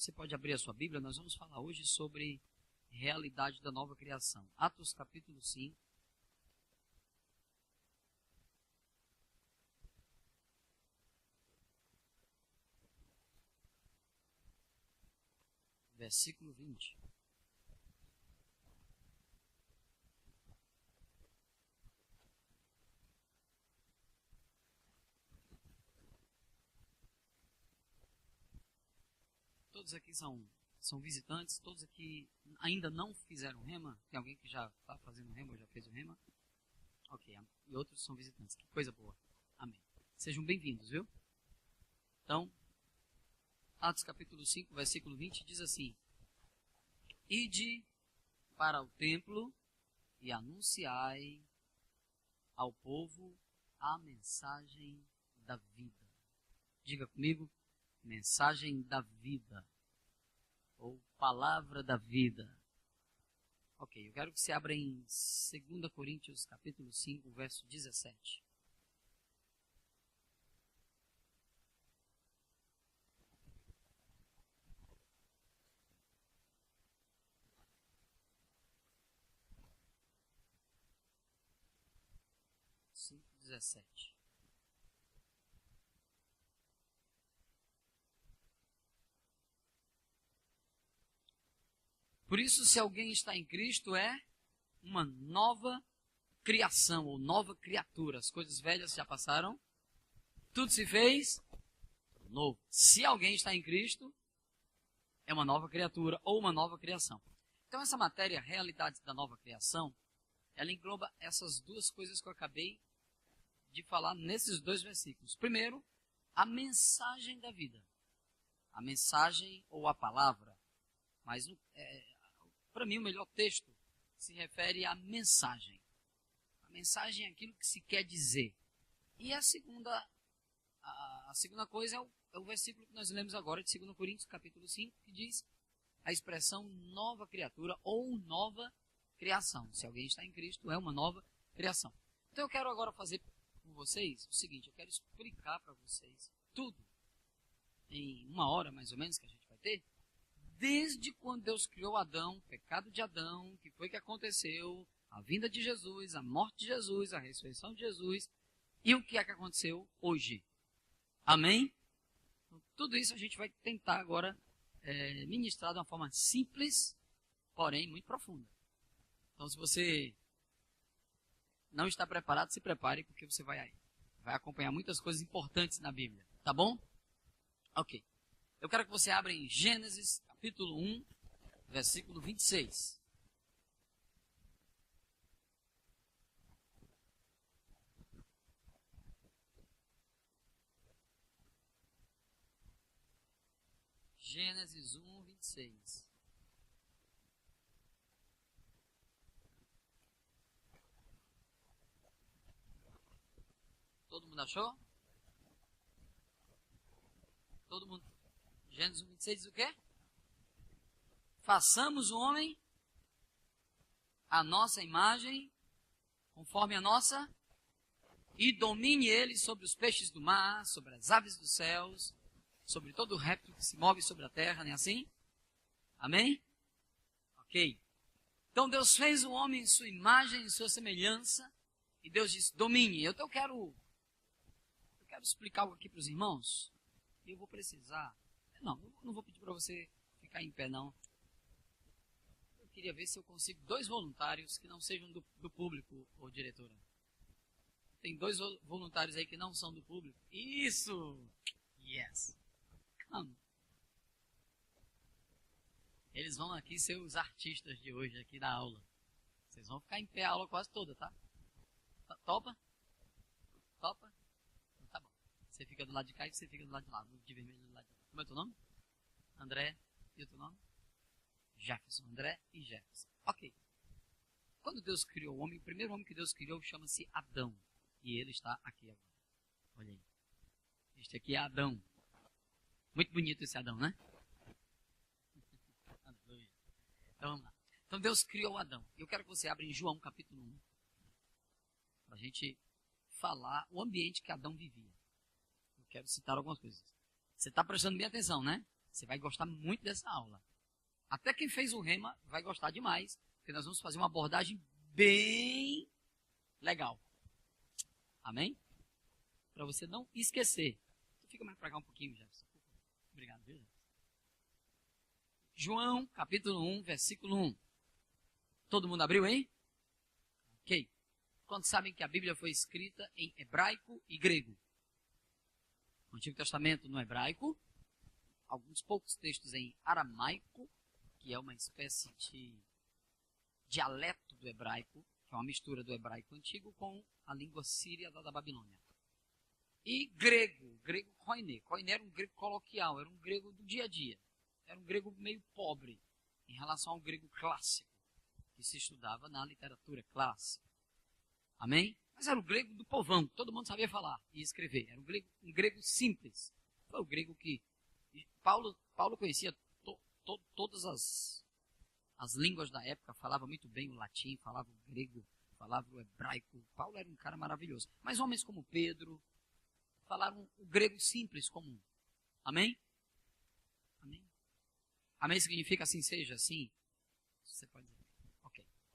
Você pode abrir a sua Bíblia, nós vamos falar hoje sobre realidade da nova criação. Atos capítulo 5. Versículo 20. Todos aqui são visitantes, todos aqui ainda não fizeram rema. Tem alguém que já está fazendo rema ou já fez o rema? Ok, e outros são visitantes. Que coisa boa. Amém. Sejam bem-vindos, viu? Então, Atos capítulo 5, versículo 20 diz assim: Ide para o templo e anunciai ao povo a mensagem da vida. Diga comigo, mensagem da vida. Ou palavra da vida. Ok, eu quero que você abra em 2 Coríntios capítulo 5, verso 17. Cinco, 17. Por isso, se alguém está em Cristo, é uma nova criação, ou nova criatura. As coisas velhas já passaram, tudo se fez novo. Se alguém está em Cristo, é uma nova criatura, ou uma nova criação. Então, essa matéria, realidade da nova criação, ela engloba essas duas coisas que eu acabei de falar nesses dois versículos. Primeiro, a mensagem da vida. A mensagem ou a palavra. Mas, para mim, o melhor texto se refere à mensagem. A mensagem é aquilo que se quer dizer. E a segunda coisa é o versículo que nós lemos agora, de 2 Coríntios, capítulo 5, que diz a expressão nova criatura ou nova criação. Se alguém está em Cristo, é uma nova criação. Então eu quero agora fazer com vocês o seguinte, eu quero explicar para vocês tudo, em uma hora mais ou menos que a gente vai ter, desde quando Deus criou Adão, o pecado de Adão, o que foi que aconteceu, a vinda de Jesus, a morte de Jesus, a ressurreição de Jesus, e o que é que aconteceu hoje. Amém? Então, tudo isso a gente vai tentar agora ministrar de uma forma simples, porém muito profunda. Então, se você não está preparado, se prepare, porque você vai acompanhar muitas coisas importantes na Bíblia. Tá bom? Ok. Eu quero que você abra em Gênesis, capítulo 1, versículo 26. Gênesis 1, 26. Todo mundo achou? Todo mundo? Gênesis 1, 26 diz o quê? Façamos o homem a nossa imagem, conforme a nossa, e domine ele sobre os peixes do mar, sobre as aves dos céus, sobre todo o réptil que se move sobre a terra, não é assim? Amém? Ok. Então Deus fez o homem em sua imagem, em sua semelhança, e Deus disse, domine. Eu quero explicar algo aqui para os irmãos, e eu vou precisar. Não vou pedir para você ficar em pé, não. Eu queria ver se eu consigo 2 voluntários que não sejam do público, ô diretora. Tem 2 voluntários aí que não são do público. Isso! Yes! Come. Eles vão aqui ser os artistas de hoje, aqui da aula. Vocês vão ficar em pé a aula quase toda, tá? Topa? Topa? Então, tá bom. Você fica do lado de cá e você fica do lado de lá. De vermelho do lado de lá. Como é o teu nome? André. E o teu nome? Jefferson. André e Jefferson. Ok. Quando Deus criou o homem, o primeiro homem que Deus criou chama-se Adão. E ele está aqui agora. Olha aí. Este aqui é Adão. Muito bonito esse Adão, né? Aleluia. Então vamos lá. Então Deus criou Adão. Eu quero que você abra em João capítulo 1. Para a gente falar o ambiente que Adão vivia. Eu quero citar algumas coisas. Você está prestando bem atenção, né? Você vai gostar muito dessa aula. Até quem fez o Rema vai gostar demais, porque nós vamos fazer uma abordagem bem legal. Amém? Para você não esquecer. Fica mais para cá um pouquinho, Jefferson. Obrigado, viu? João, capítulo 1, versículo 1. Todo mundo abriu, hein? Ok. Quantos sabem que a Bíblia foi escrita em hebraico e grego? O Antigo Testamento no hebraico, alguns poucos textos em aramaico, que é uma espécie de dialeto do hebraico, que é uma mistura do hebraico antigo com a língua síria da Babilônia. E grego koiné. Koiné era um grego coloquial, era um grego do dia a dia. Era um grego meio pobre em relação ao grego clássico, que se estudava na literatura clássica. Amém? Mas era o grego do povão, todo mundo sabia falar e escrever. Era um grego simples. Foi o grego que Paulo conhecia todas as línguas da época, falava muito bem o latim, falava o grego, falava o hebraico. Paulo era um cara maravilhoso. Mas homens como Pedro falaram o grego simples, comum. Amém? Amém? Amém significa assim seja, assim. Você pode dizer.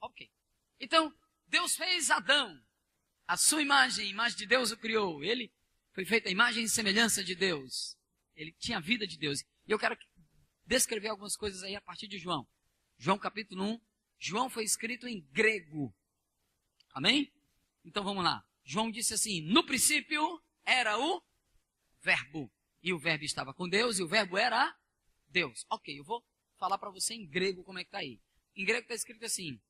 Ok. Então, Deus fez Adão. A sua imagem de Deus o criou. Ele foi feito a imagem e semelhança de Deus. Ele tinha a vida de Deus. E eu quero descrever algumas coisas aí a partir de João. João capítulo 1. João foi escrito em grego. Amém? Então vamos lá. João disse assim, no princípio era o verbo. E o verbo estava com Deus e o verbo era Deus. Ok, eu vou falar para você em grego como é que está aí. Em grego está escrito assim.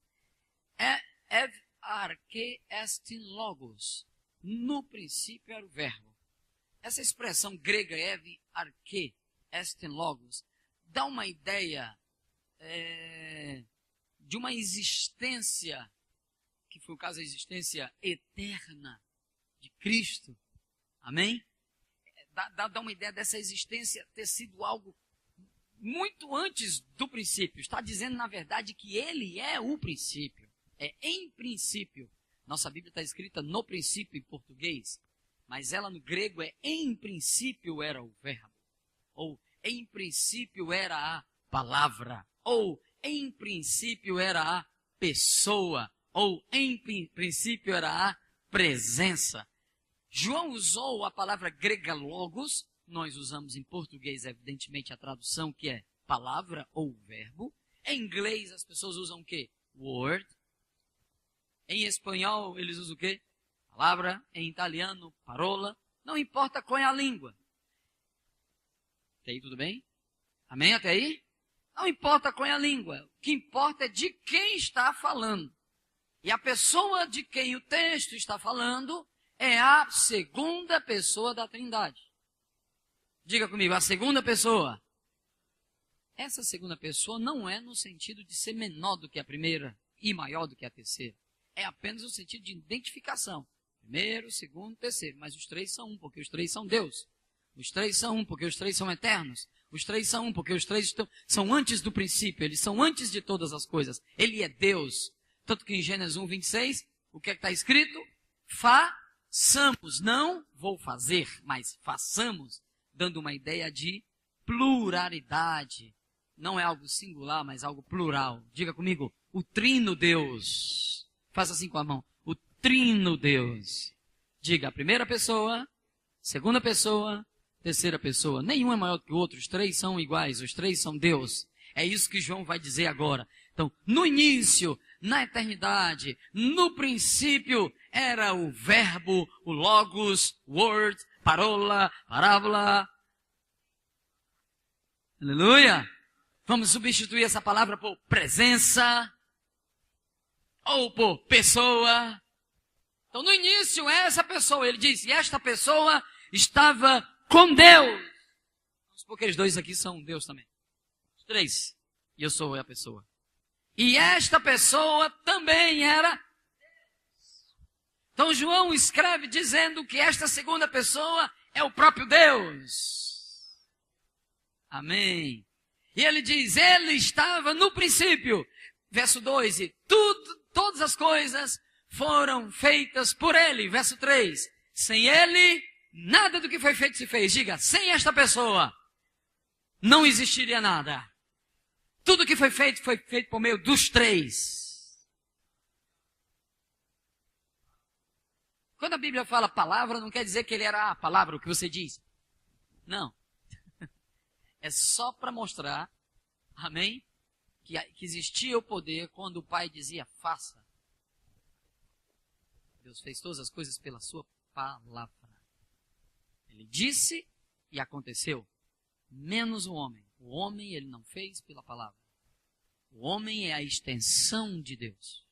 Ev arche estin logos. No princípio era o verbo. Essa expressão grega, ev arche estin logos, dá uma ideia de uma existência, que foi o caso da existência eterna de Cristo. Amém? Dá uma ideia dessa existência ter sido algo muito antes do princípio. Está dizendo, na verdade, que ele é o princípio. É em princípio. Nossa Bíblia está escrita no princípio em português, mas ela no grego é em princípio era o verbo. Ou em princípio era a palavra. Ou em princípio era a pessoa. Ou em princípio era a presença. João usou a palavra grega logos, nós usamos em português, evidentemente, a tradução que é palavra ou verbo. Em inglês, as pessoas usam o quê? Word. Em espanhol, eles usam o quê? Palavra. Em italiano, parola. Não importa qual é a língua. Até aí, tudo bem? Amém? Até aí? Não importa qual é a língua. O que importa é de quem está falando. E a pessoa de quem o texto está falando é a segunda pessoa da Trindade. Diga comigo, a segunda pessoa. Essa segunda pessoa não é no sentido de ser menor do que a primeira e maior do que a terceira. É apenas no sentido de identificação. Primeiro, segundo, terceiro. Mas os três são um, porque os três são Deus. Os três são um, porque os três são eternos. Os três são um, porque os três são antes do princípio. Eles são antes de todas as coisas. Ele é Deus. Tanto que em Gênesis 1, 26, o que é que está escrito? Façamos. Não vou fazer, mas façamos. Dando uma ideia de pluralidade. Não é algo singular, mas algo plural. Diga comigo, o trino Deus. Faça assim com a mão. O trino Deus. Diga a primeira pessoa, segunda pessoa, terceira pessoa. Nenhum é maior que o outro. Os três são iguais. Os três são Deus. É isso que João vai dizer agora. Então, no início, na eternidade, no princípio, era o verbo, o logos, word, parola, parábola. Aleluia! Vamos substituir essa palavra por presença ou por pessoa. Então, no início, essa pessoa, ele diz, e esta pessoa estava com Deus. Porque os dois aqui são Deus também. Os três. E eu sou a pessoa. E esta pessoa também era Deus. Então, João escreve dizendo que esta segunda pessoa é o próprio Deus. Amém. E ele diz, ele estava no princípio. Verso 2, e todas as coisas foram feitas por ele. Verso 3, sem ele, nada do que foi feito se fez. Diga, sem esta pessoa, não existiria nada. Tudo que foi feito por meio dos três. Quando a Bíblia fala palavra, não quer dizer que ele era a palavra, o que você diz. Não. É só para mostrar, amém, que existia o poder quando o Pai dizia, faça. Deus fez todas as coisas pela sua palavra. Ele disse e aconteceu. Menos o homem. O homem ele não fez pela palavra. O homem é a extensão de Deus.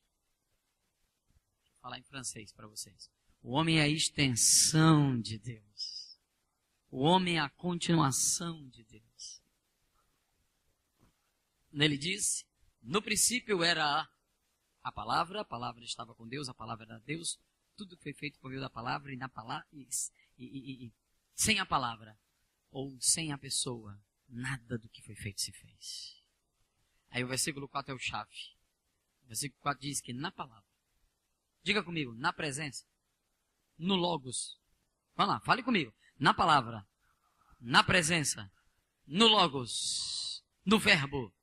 Vou falar em francês para vocês. O homem é a extensão de Deus. O homem é a continuação de Deus. Ele disse, no princípio era a palavra estava com Deus, a palavra era Deus, tudo foi feito por meio da palavra e na palavra e sem a palavra ou sem a pessoa, nada do que foi feito se fez. Aí o versículo 4 é o chave. O versículo 4 diz que na palavra, diga comigo, na presença, no logos, vamos lá, fale comigo, na palavra, na presença, no logos, no verbo,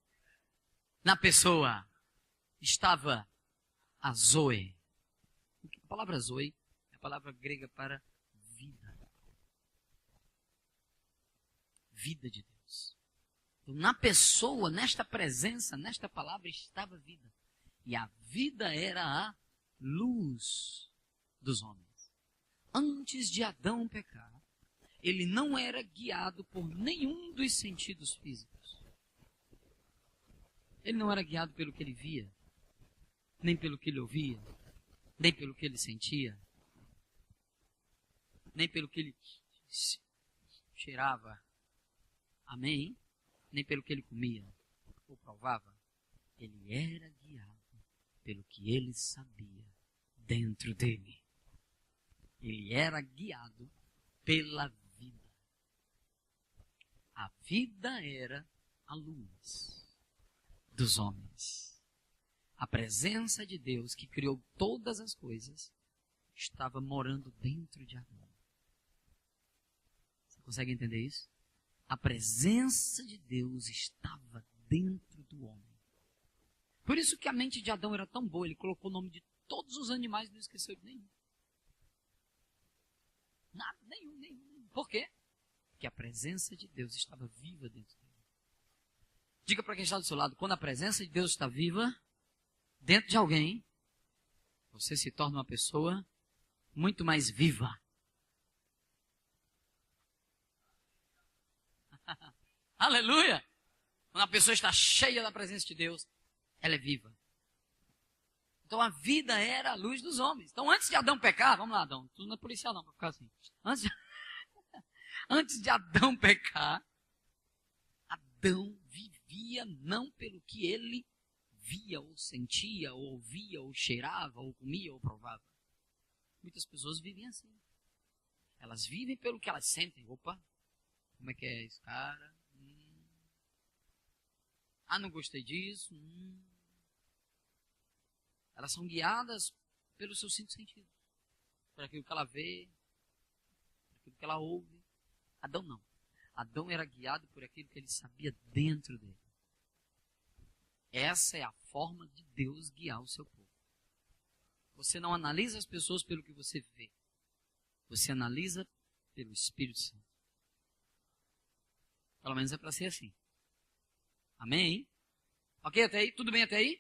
na pessoa, estava a Zoe. A palavra Zoe é a palavra grega para vida. Vida de Deus. Então, na pessoa, nesta presença, nesta palavra, estava vida. E a vida era a luz dos homens. Antes de Adão pecar, ele não era guiado por nenhum dos sentidos físicos. Ele não era guiado pelo que ele via, nem pelo que ele ouvia, nem pelo que ele sentia, nem pelo que ele cheirava. Amém? Nem pelo que ele comia ou provava. Ele era guiado pelo que ele sabia dentro dele. Ele era guiado pela vida. A vida era a luz dos homens. A presença de Deus que criou todas as coisas estava morando dentro de Adão. Você consegue entender isso? A presença de Deus estava dentro do homem. Por isso que a mente de Adão era tão boa, ele colocou o nome de todos os animais e não esqueceu de nenhum. Nada, nenhum. Por quê? Porque a presença de Deus estava viva dentro dele. Diga para quem está do seu lado, quando a presença de Deus está viva dentro de alguém, você se torna uma pessoa muito mais viva. Aleluia! Quando a pessoa está cheia da presença de Deus, ela é viva. Então a vida era a luz dos homens. Então antes de Adão pecar, vamos lá Adão, tu não é policial não, para ficar assim. Antes de Adão pecar, Adão vivia não pelo que ele via, ou sentia, ou ouvia, ou cheirava, ou comia, ou provava. Muitas pessoas vivem assim. Elas vivem pelo que elas sentem. Opa, como é que é esse cara? Ah, não gostei disso. Elas são guiadas pelos seus cinco sentidos. Por aquilo que ela vê, por aquilo que ela ouve. Adão não. Adão era guiado por aquilo que ele sabia dentro dele. Essa é a forma de Deus guiar o seu povo. Você não analisa as pessoas pelo que você vê. Você analisa pelo Espírito Santo. Pelo menos é para ser assim. Amém? Ok até aí? Tudo bem até aí?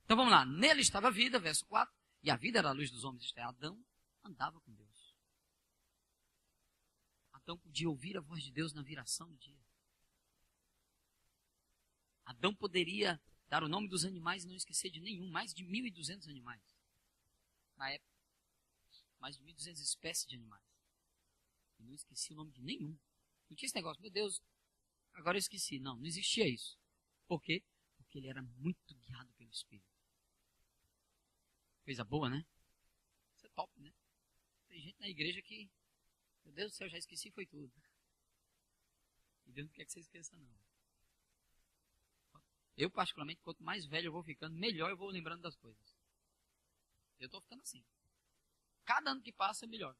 Então vamos lá. Nele estava a vida, verso 4. E a vida era a luz dos homens. Isto é, Adão andava com Deus. Adão podia ouvir a voz de Deus na viração do dia. Adão poderia dar o nome dos animais e não esquecer de nenhum. Mais de 1.200 animais. Na época. Mais de 1.200 espécies de animais. E não esquecia o nome de nenhum. Não tinha esse negócio, meu Deus, agora eu esqueci. Não existia isso. Por quê? Porque ele era muito guiado pelo Espírito. Coisa boa, né? Isso é top, né? Tem gente na igreja que, meu Deus do céu, já esqueci, foi tudo. E Deus não quer que você esqueça, não. Eu, particularmente, quanto mais velho eu vou ficando, melhor eu vou lembrando das coisas. Eu estou ficando assim. Cada ano que passa é melhor.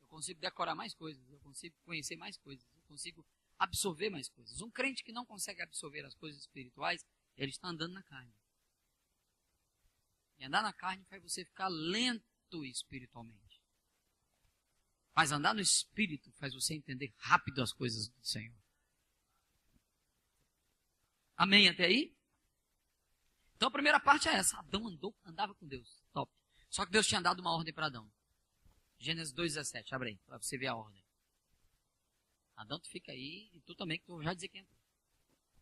Eu consigo decorar mais coisas, eu consigo conhecer mais coisas, eu consigo absorver mais coisas. Um crente que não consegue absorver as coisas espirituais, ele está andando na carne. E andar na carne faz você ficar lento espiritualmente. Mas andar no espírito faz você entender rápido as coisas do Senhor. Amém até aí? Então a primeira parte é essa. Adão andava com Deus. Top. Só que Deus tinha dado uma ordem para Adão. Gênesis 2,17. Abre aí, para você ver a ordem. Adão, tu fica aí, e tu também, que tu vou já dizer quem entrou.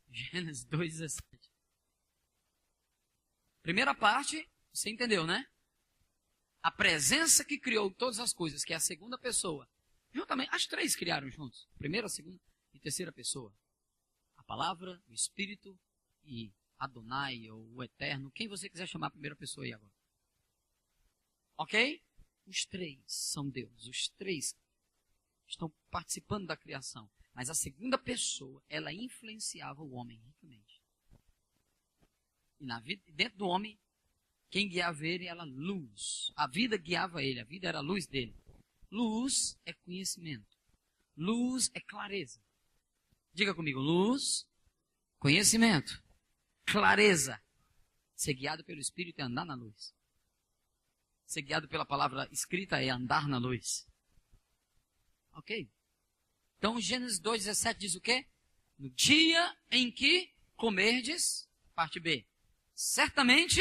Gênesis 2,17. Primeira parte, você entendeu, né? A presença que criou todas as coisas, que é a segunda pessoa. Juntamente, as três criaram juntos. Primeira, segunda e terceira pessoa. A palavra, o Espírito e Adonai, ou o Eterno. Quem você quiser chamar a primeira pessoa aí agora. Ok? Os três são Deus. Os três estão participando da criação. Mas a segunda pessoa, ela influenciava o homem ricamente. E na vida, dentro do homem, quem guiava ele era luz. A vida guiava ele, a vida era a luz dele. Luz é conhecimento. Luz é clareza. Diga comigo, luz, conhecimento, clareza. Ser guiado pelo Espírito é andar na luz. Ser guiado pela palavra escrita é andar na luz. Ok? Então, Gênesis 2,17 diz o quê? No dia em que comerdes, parte B, certamente,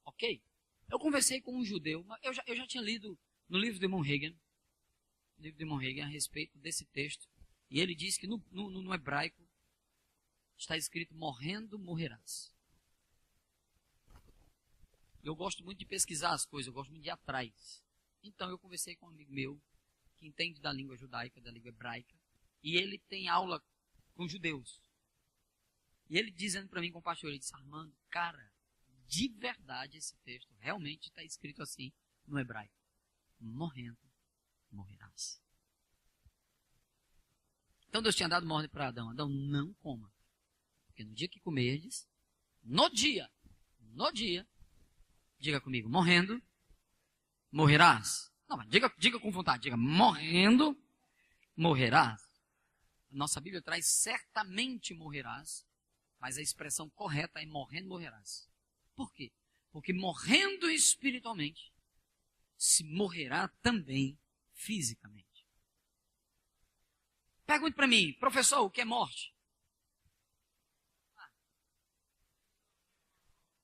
ok? Eu conversei com um judeu, eu já tinha lido no livro de Eamon Hagen, a respeito desse texto, e ele diz que no hebraico está escrito, morrendo, morrerás. Eu gosto muito de pesquisar as coisas, eu gosto muito de ir atrás. Então eu conversei com um amigo meu, que entende da língua judaica, da língua hebraica, e ele tem aula com judeus. E ele dizendo para mim, com o pastor, ele disse, Armando, cara, de verdade esse texto realmente está escrito assim no hebraico. Morrendo, morrerás. Então Deus tinha dado uma ordem para Adão. Adão, não coma. Porque no dia que comerdes, no dia, diga comigo, morrendo, morrerás. Não, mas diga com vontade, diga, morrendo, morrerás. A nossa Bíblia traz certamente morrerás, mas a expressão correta é morrendo, morrerás. Por quê? Porque morrendo espiritualmente, se morrerá também fisicamente. Pergunte para mim, professor, o que é morte?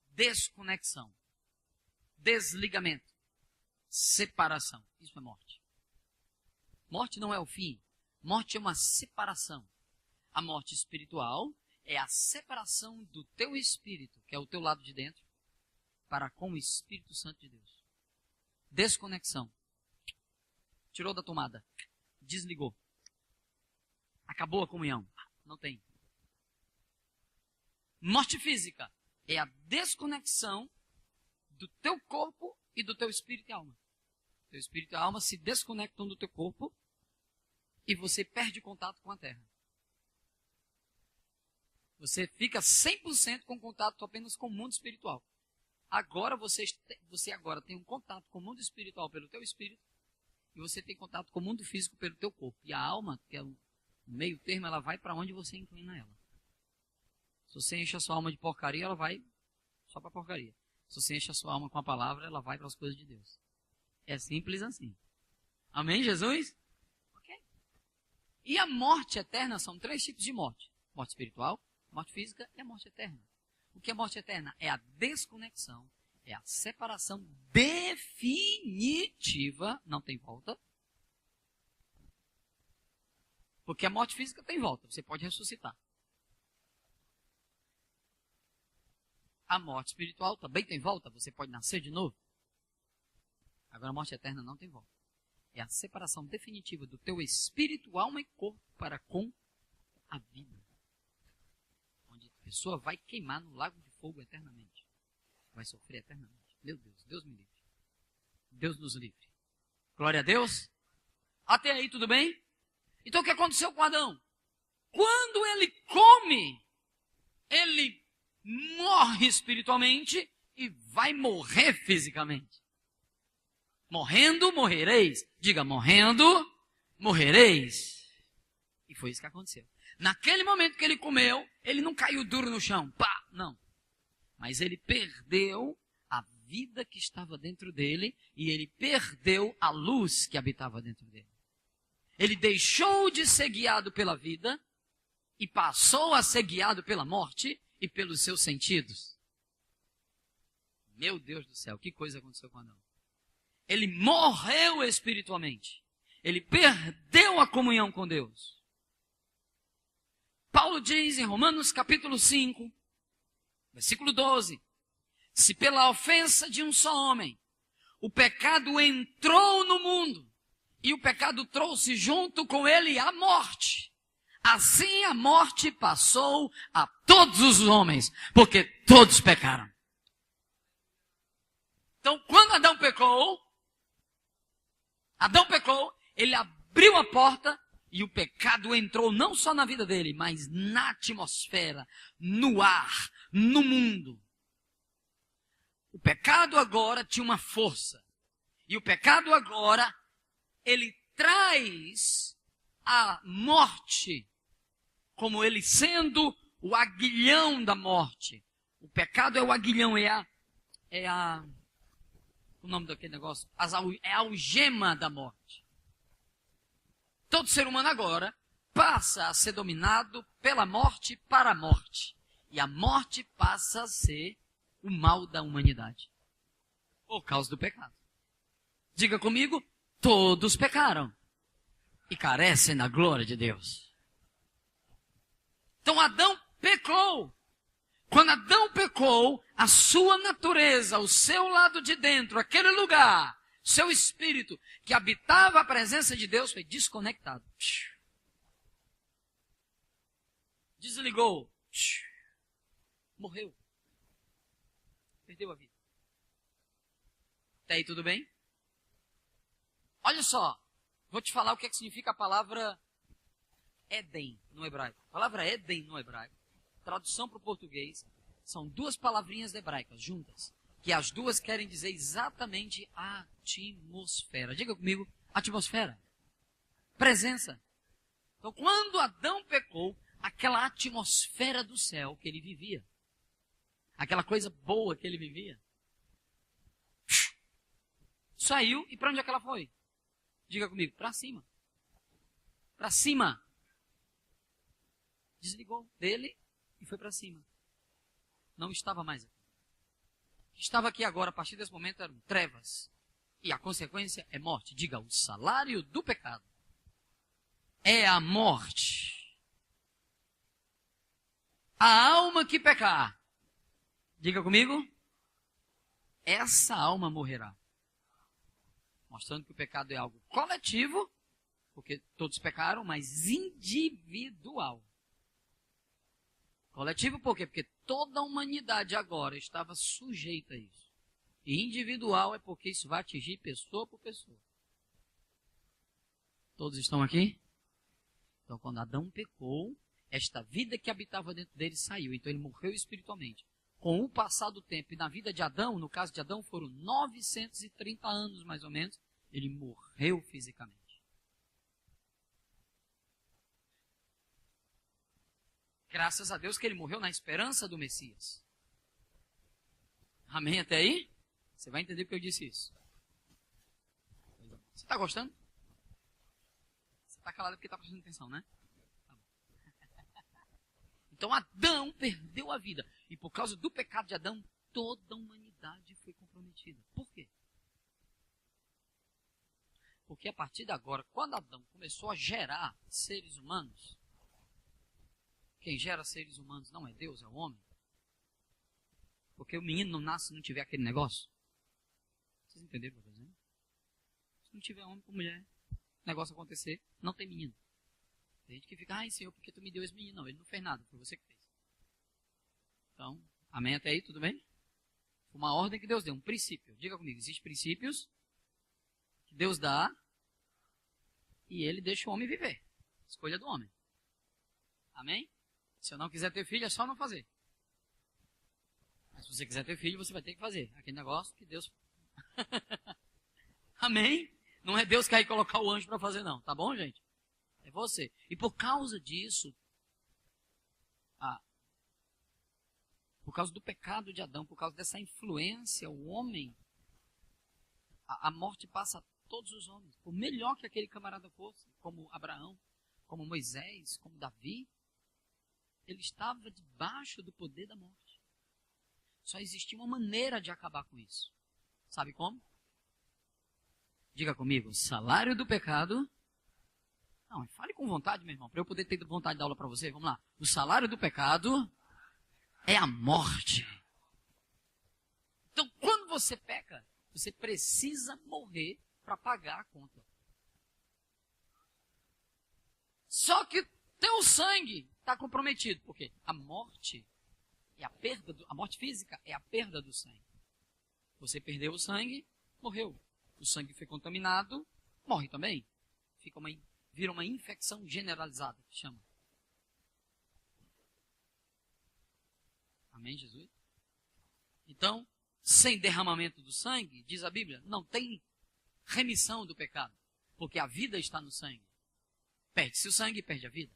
Desconexão, desligamento, separação. Isso é morte. Morte não é o fim. Morte é uma separação. A morte espiritual é a separação do teu espírito, que é o teu lado de dentro, para com o Espírito Santo de Deus. Desconexão. Tirou da tomada. Desligou. Acabou a comunhão. Não tem. Morte física é a desconexão do teu corpo e do teu espírito e alma. Teu espírito e a alma se desconectam do teu corpo e você perde contato com a terra. Você fica 100% com contato apenas com o mundo espiritual. Agora você agora tem um contato com o mundo espiritual pelo teu espírito e você tem contato com o mundo físico pelo teu corpo. E a alma, que é o meio termo, ela vai para onde você inclina ela. Se você enche a sua alma de porcaria, ela vai só para porcaria. Se você enche a sua alma com a palavra, ela vai para as coisas de Deus. É simples assim. Amém, Jesus? Ok. E a morte eterna são 3 tipos de morte. Morte espiritual, morte física e a morte eterna. O que é morte eterna? É a desconexão, é a separação definitiva, não tem volta. Porque a morte física tem volta, você pode ressuscitar. A morte espiritual também tem volta, você pode nascer de novo. Agora a morte eterna não tem volta. É a separação definitiva do teu espírito, alma e corpo para com a vida. Onde a pessoa vai queimar no lago de fogo eternamente. Vai sofrer eternamente. Meu Deus, Deus me livre. Deus nos livre. Glória a Deus. Até aí tudo bem? Então o que aconteceu com Adão? Quando ele come, ele morre espiritualmente e vai morrer fisicamente. Morrendo, morrereis. Diga, morrendo, morrereis. E foi isso que aconteceu. Naquele momento que ele comeu, ele não caiu duro no chão. Pá! Não. Mas ele perdeu a vida que estava dentro dele e ele perdeu a luz que habitava dentro dele. Ele deixou de ser guiado pela vida e passou a ser guiado pela morte e pelos seus sentidos. Meu Deus do céu, que coisa aconteceu com Adão? Ele morreu espiritualmente. Ele perdeu a comunhão com Deus. Paulo diz em Romanos capítulo 5, versículo 12, se pela ofensa de um só homem o pecado entrou no mundo e o pecado trouxe junto com ele a morte, assim a morte passou a todos os homens, porque todos pecaram. Então, quando Adão pecou, ele abriu a porta e o pecado entrou não só na vida dele, mas na atmosfera, no ar, no mundo. O pecado agora tinha uma força. E o pecado agora, ele traz a morte como ele sendo o aguilhão da morte. O pecado é o aguilhão, o nome daquele negócio? É a algema da morte. Todo ser humano agora passa a ser dominado pela morte para a morte. E a morte passa a ser o mal da humanidade. Por causa do pecado. Diga comigo, todos pecaram. E carecem da glória de Deus. Então Adão pecou. Quando Adão pecou, a sua natureza, o seu lado de dentro, aquele lugar, seu espírito que habitava a presença de Deus foi desconectado. Desligou. Morreu. Perdeu a vida. Até aí tudo bem? Olha só, vou te falar o que significa a palavra Éden no hebraico. A palavra Éden no hebraico, tradução para o português, são duas palavrinhas hebraicas juntas, que as duas querem dizer exatamente atmosfera. Diga comigo, atmosfera. Presença. Então, quando Adão pecou, aquela atmosfera do céu que ele vivia, aquela coisa boa que ele vivia, saiu e para onde é que ela foi? Diga comigo, para cima. Para cima. Desligou dele e foi para cima. Não estava mais aqui. O que estava aqui agora, a partir desse momento, eram trevas. E a consequência é morte. Diga, o salário do pecado é a morte. A alma que pecar, diga comigo, essa alma morrerá. Mostrando que o pecado é algo coletivo, porque todos pecaram, mas individual. Coletivo por quê? Porque toda a humanidade agora estava sujeita a isso. E individual é porque isso vai atingir pessoa por pessoa. Todos estão aqui? Então, quando Adão pecou, esta vida que habitava dentro dele saiu. Então, ele morreu espiritualmente. Com o passar do tempo, e na vida de Adão, no caso de Adão, foram 930 anos, mais ou menos, ele morreu fisicamente. Graças a Deus que ele morreu na esperança do Messias. Amém até aí? Você vai entender porque eu disse isso. Você está gostando? Você está calado porque está prestando atenção, né? Tá bom. Então Adão perdeu a vida. E por causa do pecado de Adão, toda a humanidade foi comprometida. Por quê? Porque a partir de agora, quando Adão começou a gerar seres humanos, quem gera seres humanos não é Deus, é o homem. Porque o menino não nasce se não tiver aquele negócio. Vocês entenderam o que eu estou dizendo? Se não tiver homem com mulher, o negócio acontecer, não tem menino. Tem gente que fica, ai Senhor, porque tu me deu esse menino? Não, ele não fez nada, foi você que fez. Então, amém até aí, tudo bem? Foi uma ordem que Deus deu, um princípio. Diga comigo, existem princípios que Deus dá e ele deixa o homem viver. Escolha do homem. Amém? Se eu não quiser ter filho, é só não fazer. Mas se você quiser ter filho, você vai ter que fazer. Aquele negócio que Deus... Amém? Não é Deus que vai colocar o anjo para fazer, não. Tá bom, gente? É você. E por causa disso, por causa do pecado de Adão, por causa dessa influência, o homem, a morte passa a todos os homens. Por melhor que aquele camarada fosse, como Abraão, como Moisés, como Davi, ele estava debaixo do poder da morte. Só existia uma maneira de acabar com isso. Sabe como? Diga comigo, salário do pecado. Não, fale com vontade, meu irmão, para eu poder ter vontade de dar aula para você. Vamos lá. O salário do pecado é a morte. Então, quando você peca, você precisa morrer para pagar a conta. Só que teu sangue está comprometido. Por quê? A morte é a perda, a morte física é a perda do sangue. Você perdeu o sangue, morreu. O sangue foi contaminado, morre também. Vira uma infecção generalizada, que chama. Amém, Jesus? Então, sem derramamento do sangue, diz a Bíblia, não tem remissão do pecado. Porque a vida está no sangue. Perde-se o sangue, perde a vida.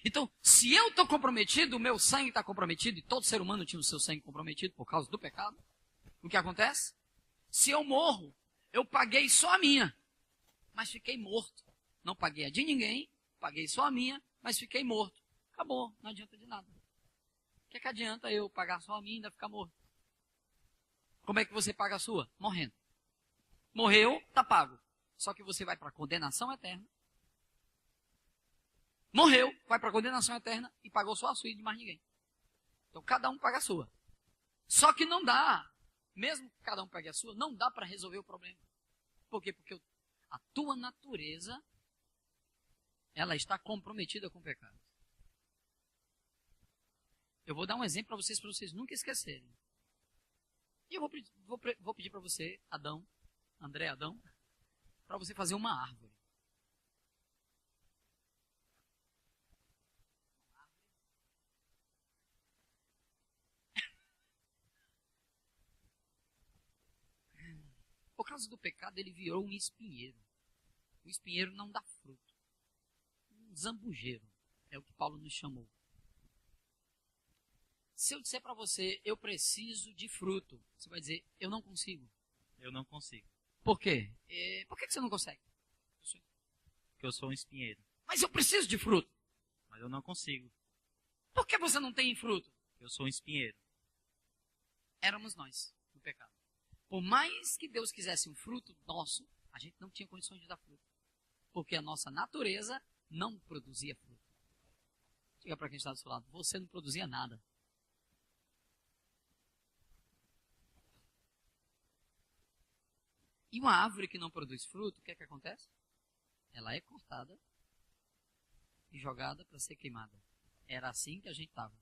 Então, se eu estou comprometido, o meu sangue está comprometido, e todo ser humano tinha o seu sangue comprometido por causa do pecado, o que acontece? Se eu morro, eu paguei só a minha, mas fiquei morto. Não paguei a de ninguém, paguei só a minha, mas fiquei morto. Acabou, não adianta de nada. O que é que adianta eu pagar só a minha e ainda ficar morto? Como é que você paga a sua? Morrendo. Morreu, está pago. Só que você vai para a condenação eterna. Morreu, vai para a condenação eterna e pagou só a sua e de mais ninguém. Então cada um paga a sua. Só que não dá, mesmo que cada um pague a sua, não dá para resolver o problema. Por quê? Porque a tua natureza, ela está comprometida com o pecado. Eu vou dar um exemplo para vocês nunca esquecerem. E eu vou pedir para você, André Adão, para você fazer uma árvore. Por causa do pecado, ele virou um espinheiro. O espinheiro não dá fruto. Um zambujeiro, é o que Paulo nos chamou. Se eu disser para você, eu preciso de fruto, você vai dizer, eu não consigo. Eu não consigo. Por quê? Por que você não consegue? Porque eu sou um espinheiro. Mas eu preciso de fruto. Mas eu não consigo. Por que você não tem fruto? Eu sou um espinheiro. Éramos nós, no pecado. Por mais que Deus quisesse um fruto nosso, a gente não tinha condições de dar fruto. Porque a nossa natureza não produzia fruto. Diga para quem está do seu lado, você não produzia nada. E uma árvore que não produz fruto, o que é que acontece? Ela é cortada e jogada para ser queimada. Era assim que a gente estava.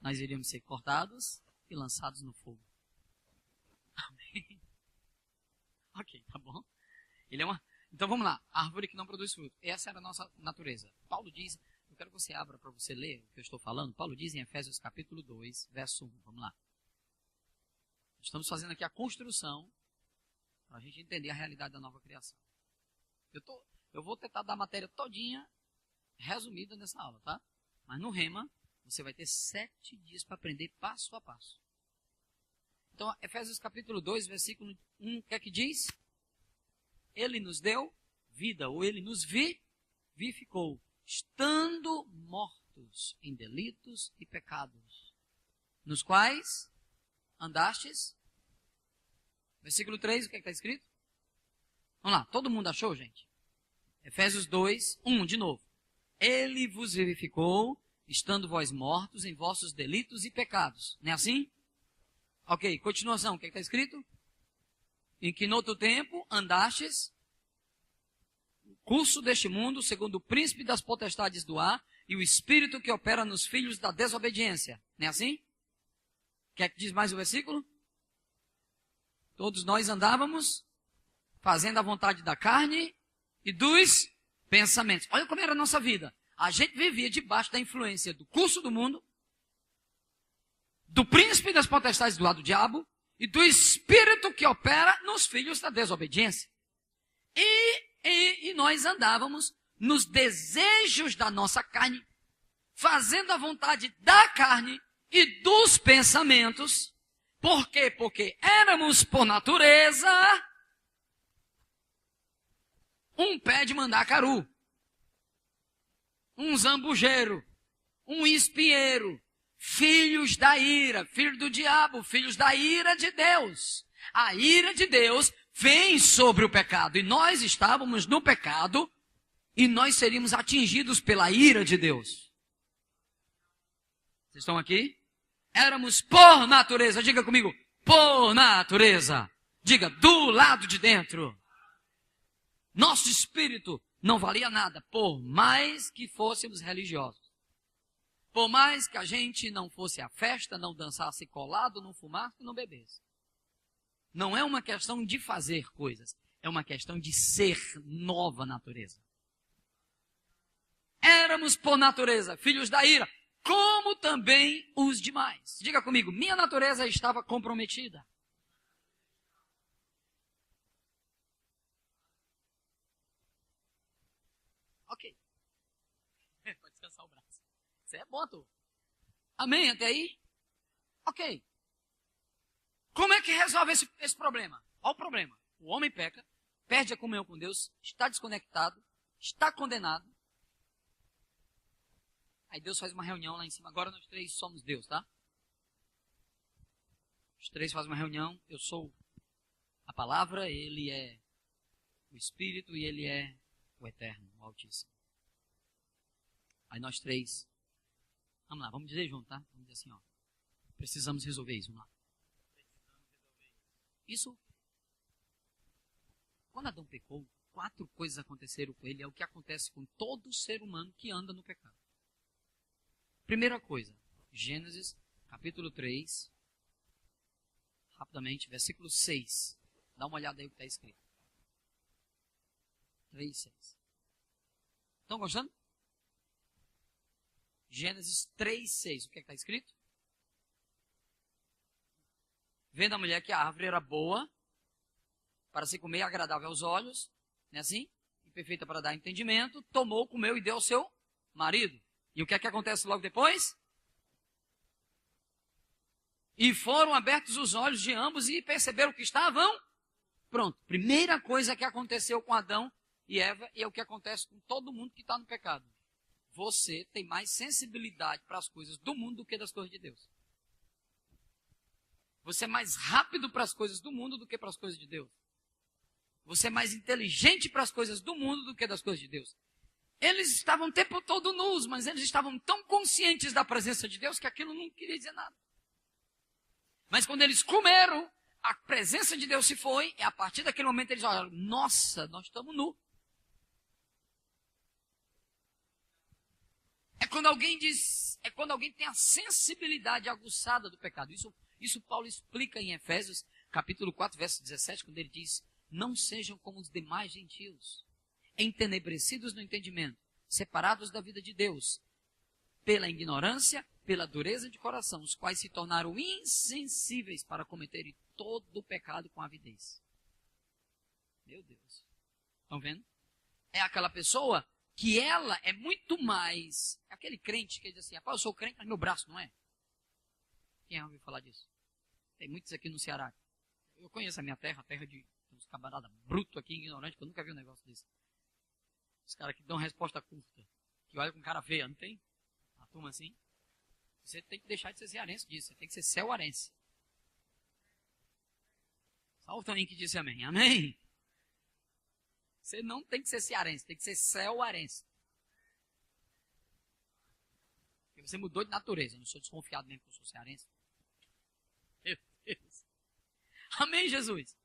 Nós iríamos ser cortados e lançados no fogo. Amém? Ok, tá bom. Então vamos lá. Árvore que não produz fruto. Essa era a nossa natureza. Paulo diz, eu quero que você abra para você ler o que eu estou falando. Paulo diz em Efésios capítulo 2, verso 1. Vamos lá. Estamos fazendo aqui a construção para a gente entender a realidade da nova criação. Eu vou tentar dar a matéria todinha resumida nessa aula, tá? Mas no Rema, você vai ter 7 dias para aprender passo a passo. Então, Efésios capítulo 2, versículo 1, o que é que diz? Ele nos deu vida, ou ele nos vivificou, estando mortos em delitos e pecados, nos quais andastes. Versículo 3, o que é que está escrito? Vamos lá, todo mundo achou, gente? Efésios 2, 1, de novo. Ele vos vivificou, estando vós mortos em vossos delitos e pecados. Não é assim? Ok, continuação, o que é que está escrito? Em que no outro tempo andastes no curso deste mundo, segundo o príncipe das potestades do ar e o espírito que opera nos filhos da desobediência. Não é assim? O que é que diz mais o versículo? Todos nós andávamos fazendo a vontade da carne e dos pensamentos. Olha como era a nossa vida. A gente vivia debaixo da influência do curso do mundo, do príncipe das potestades do lado do diabo e do espírito que opera nos filhos da desobediência. E E nós andávamos nos desejos da nossa carne, fazendo a vontade da carne e dos pensamentos. Por quê? Porque éramos, por natureza, um pé de mandacaru, um zambujeiro, um espinheiro, filhos da ira, filho do diabo, filhos da ira de Deus. A ira de Deus vem sobre o pecado, e nós estávamos no pecado, e nós seríamos atingidos pela ira de Deus. Vocês estão aqui? Éramos por natureza, diga comigo, por natureza. Diga, do lado de dentro. Nosso espírito não valia nada, por mais que fôssemos religiosos. Por mais que a gente não fosse à festa, não dançasse colado, não fumasse, não bebesse. Não é uma questão de fazer coisas, é uma questão de ser nova natureza. Éramos por natureza filhos da ira, como também os demais. Diga comigo, minha natureza estava comprometida. Ok. Pode descansar o braço. Isso é bom, tu. Amém? Até aí? Ok. Como é que resolve esse problema? Qual o problema? O homem peca, perde a comunhão com Deus, está desconectado, está condenado. Aí Deus faz uma reunião lá em cima. Agora nós três somos Deus, tá? Os três fazem uma reunião. Eu sou a palavra, ele é o Espírito e ele é o Eterno, o Altíssimo. Aí nós três, vamos lá, vamos dizer junto, tá? Vamos dizer assim, ó. Precisamos resolver isso, vamos lá. Isso, quando Adão pecou, 4 coisas aconteceram com ele. É o que acontece com todo ser humano que anda no pecado. Primeira coisa, Gênesis, capítulo 3, rapidamente, versículo 6. Dá uma olhada aí o que está escrito. 3, 6. Estão gostando? Gênesis 3, 6. O que está escrito? Vendo a mulher que a árvore era boa, para se comer, agradável aos olhos, não é assim? E perfeita para dar entendimento, tomou, comeu e deu ao seu marido. E o que é que acontece logo depois? E foram abertos os olhos de ambos e perceberam que estavam pronto. Primeira coisa que aconteceu com Adão e Eva, e é o que acontece com todo mundo que está no pecado. Você tem mais sensibilidade para as coisas do mundo do que das coisas de Deus. Você é mais rápido para as coisas do mundo do que para as coisas de Deus. Você é mais inteligente para as coisas do mundo do que das coisas de Deus. Eles estavam o tempo todo nus, mas eles estavam tão conscientes da presença de Deus que aquilo não queria dizer nada. Mas quando eles comeram, a presença de Deus se foi, e a partir daquele momento eles olharam, nossa, nós estamos nus. É quando alguém tem a sensibilidade aguçada do pecado. Isso Paulo explica em Efésios, capítulo 4, verso 17, quando ele diz, não sejam como os demais gentios, entenebrecidos no entendimento, separados da vida de Deus, pela ignorância, pela dureza de coração, os quais se tornaram insensíveis para cometerem todo o pecado com avidez. Meu Deus. Estão vendo? É aquela pessoa que ela é muito mais, aquele crente que diz assim, rapaz, eu sou crente, mas meu braço não é. Quem ouviu falar disso? Tem muitos aqui no Ceará. Eu conheço a minha terra, a terra de uns camaradas brutos aqui, ignorantes, que eu nunca vi um negócio desse. Os caras que dão resposta curta, que olham com cara feia, não tem? Uma turma assim. Você tem que deixar de ser cearense disso, você tem que ser ceuarense. Só o Toninho que disse amém. Amém? Você não tem que ser cearense, tem que ser ceuarense. Porque você mudou de natureza, eu não sou desconfiado mesmo que eu sou cearense. Meu Deus. Amém, Jesus?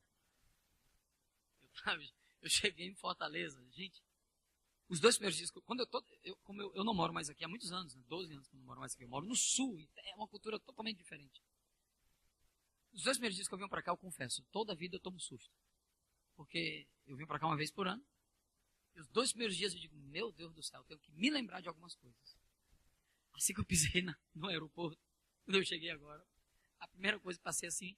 Eu cheguei em Fortaleza, gente. Os 2 primeiros dias, como eu não moro mais aqui há muitos anos, né, 12 anos que eu não moro mais aqui, eu moro no sul, e é uma cultura totalmente diferente. Os 2 primeiros dias que eu vim para cá, eu confesso, toda a vida eu tomo susto. Porque eu vim para cá uma vez por ano, e os 2 primeiros dias eu digo, meu Deus do céu, eu tenho que me lembrar de algumas coisas. Assim que eu pisei no aeroporto, quando eu cheguei agora, a primeira coisa que passei assim,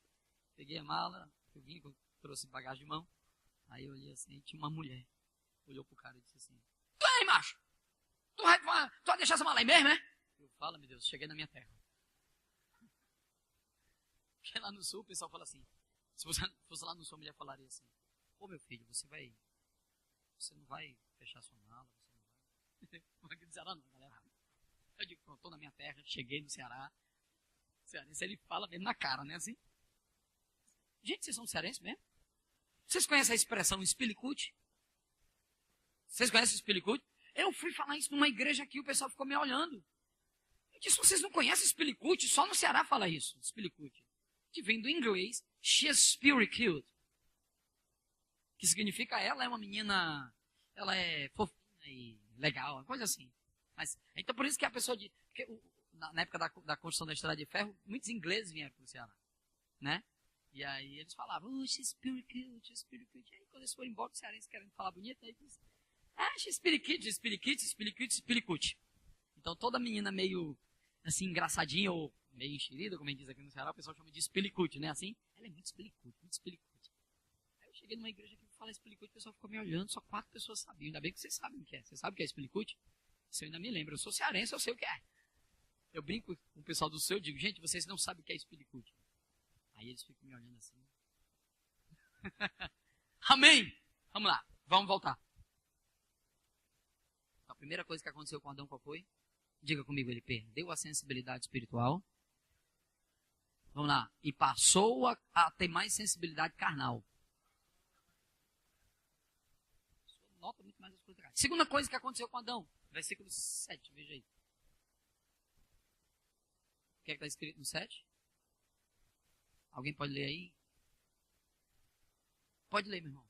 peguei a mala, eu trouxe bagagem de mão, aí eu olhei assim, e tinha uma mulher. olhou pro cara e disse assim, tu aí, macho? Tu vai deixar essa mala aí mesmo, é? Eu falo, meu Deus, cheguei na minha terra. Porque lá no sul o pessoal fala assim, se você fosse lá no sul a mulher falaria assim, pô meu filho, você não vai fechar sua mala, você não vai. Aqui do Ceará não, galera. Eu digo, pronto, tô na minha terra, cheguei no Ceará. Cearense, ele fala mesmo na cara, né, assim. Gente, vocês são cearenses mesmo? Vocês conhecem a expressão espilicute? Vocês conhecem o espilicute? Eu fui falar isso numa igreja aqui, o pessoal ficou me olhando. Eu disse, vocês não conhecem espilicute? Só no Ceará fala isso, espilicute. Que vem do inglês, she's spirit-cute. Que significa ela é uma menina, ela é fofinha e legal, uma coisa assim. Mas, então por isso que a pessoa de... Na época da construção da estrada de ferro, muitos ingleses vieram para o Ceará, né? E aí eles falavam, oh, she's spirit-cute, she's spirit-cute. E aí quando eles foram embora, os cearenses querendo falar bonito, aí eles she's spirit-cute, spirit-cute, spirit-cute, spirit-cute. Então toda menina meio, assim, engraçadinha ou meio enxerida, como a gente diz aqui no Ceará, o pessoal chama de spirit-cute, né? Assim, ela é muito spirit-cute, muito spirit-cute. Aí eu cheguei numa igreja que fala spirit-cute, o pessoal ficou me olhando, só 4 pessoas sabiam. Ainda bem que vocês sabem o que é. Você sabe o que é spirit-cute? Isso eu ainda me lembro. Eu sou cearense, eu sei o que é. Eu brinco com o pessoal do seu, digo, gente, vocês não sabem o que é spirit-cute. Aí eles ficam me olhando assim. Amém? Vamos lá, vamos voltar. Então, a primeira coisa que aconteceu com Adão, qual foi? Diga comigo, ele perdeu a sensibilidade espiritual. Vamos lá. E passou a ter mais sensibilidade carnal. Nota muito mais as coisas. Segunda coisa que aconteceu com Adão. Versículo 7, veja aí. O que é que está escrito no 7? Alguém pode ler aí? Pode ler, meu irmão.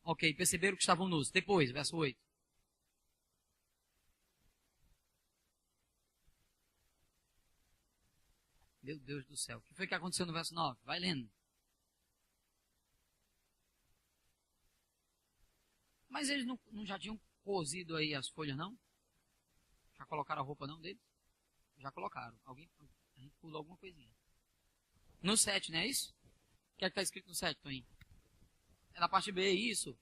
Ok, perceberam que estavam nus. Depois, verso 8. Meu Deus do céu. O que foi que aconteceu no verso 9? Vai lendo. Mas eles não já tinham cozido aí as folhas, não? Já colocaram a roupa, não, deles? Já colocaram. A gente pulou alguma coisinha. No 7, não é isso? O que é que está escrito no 7, Toninho? É na parte B, isso?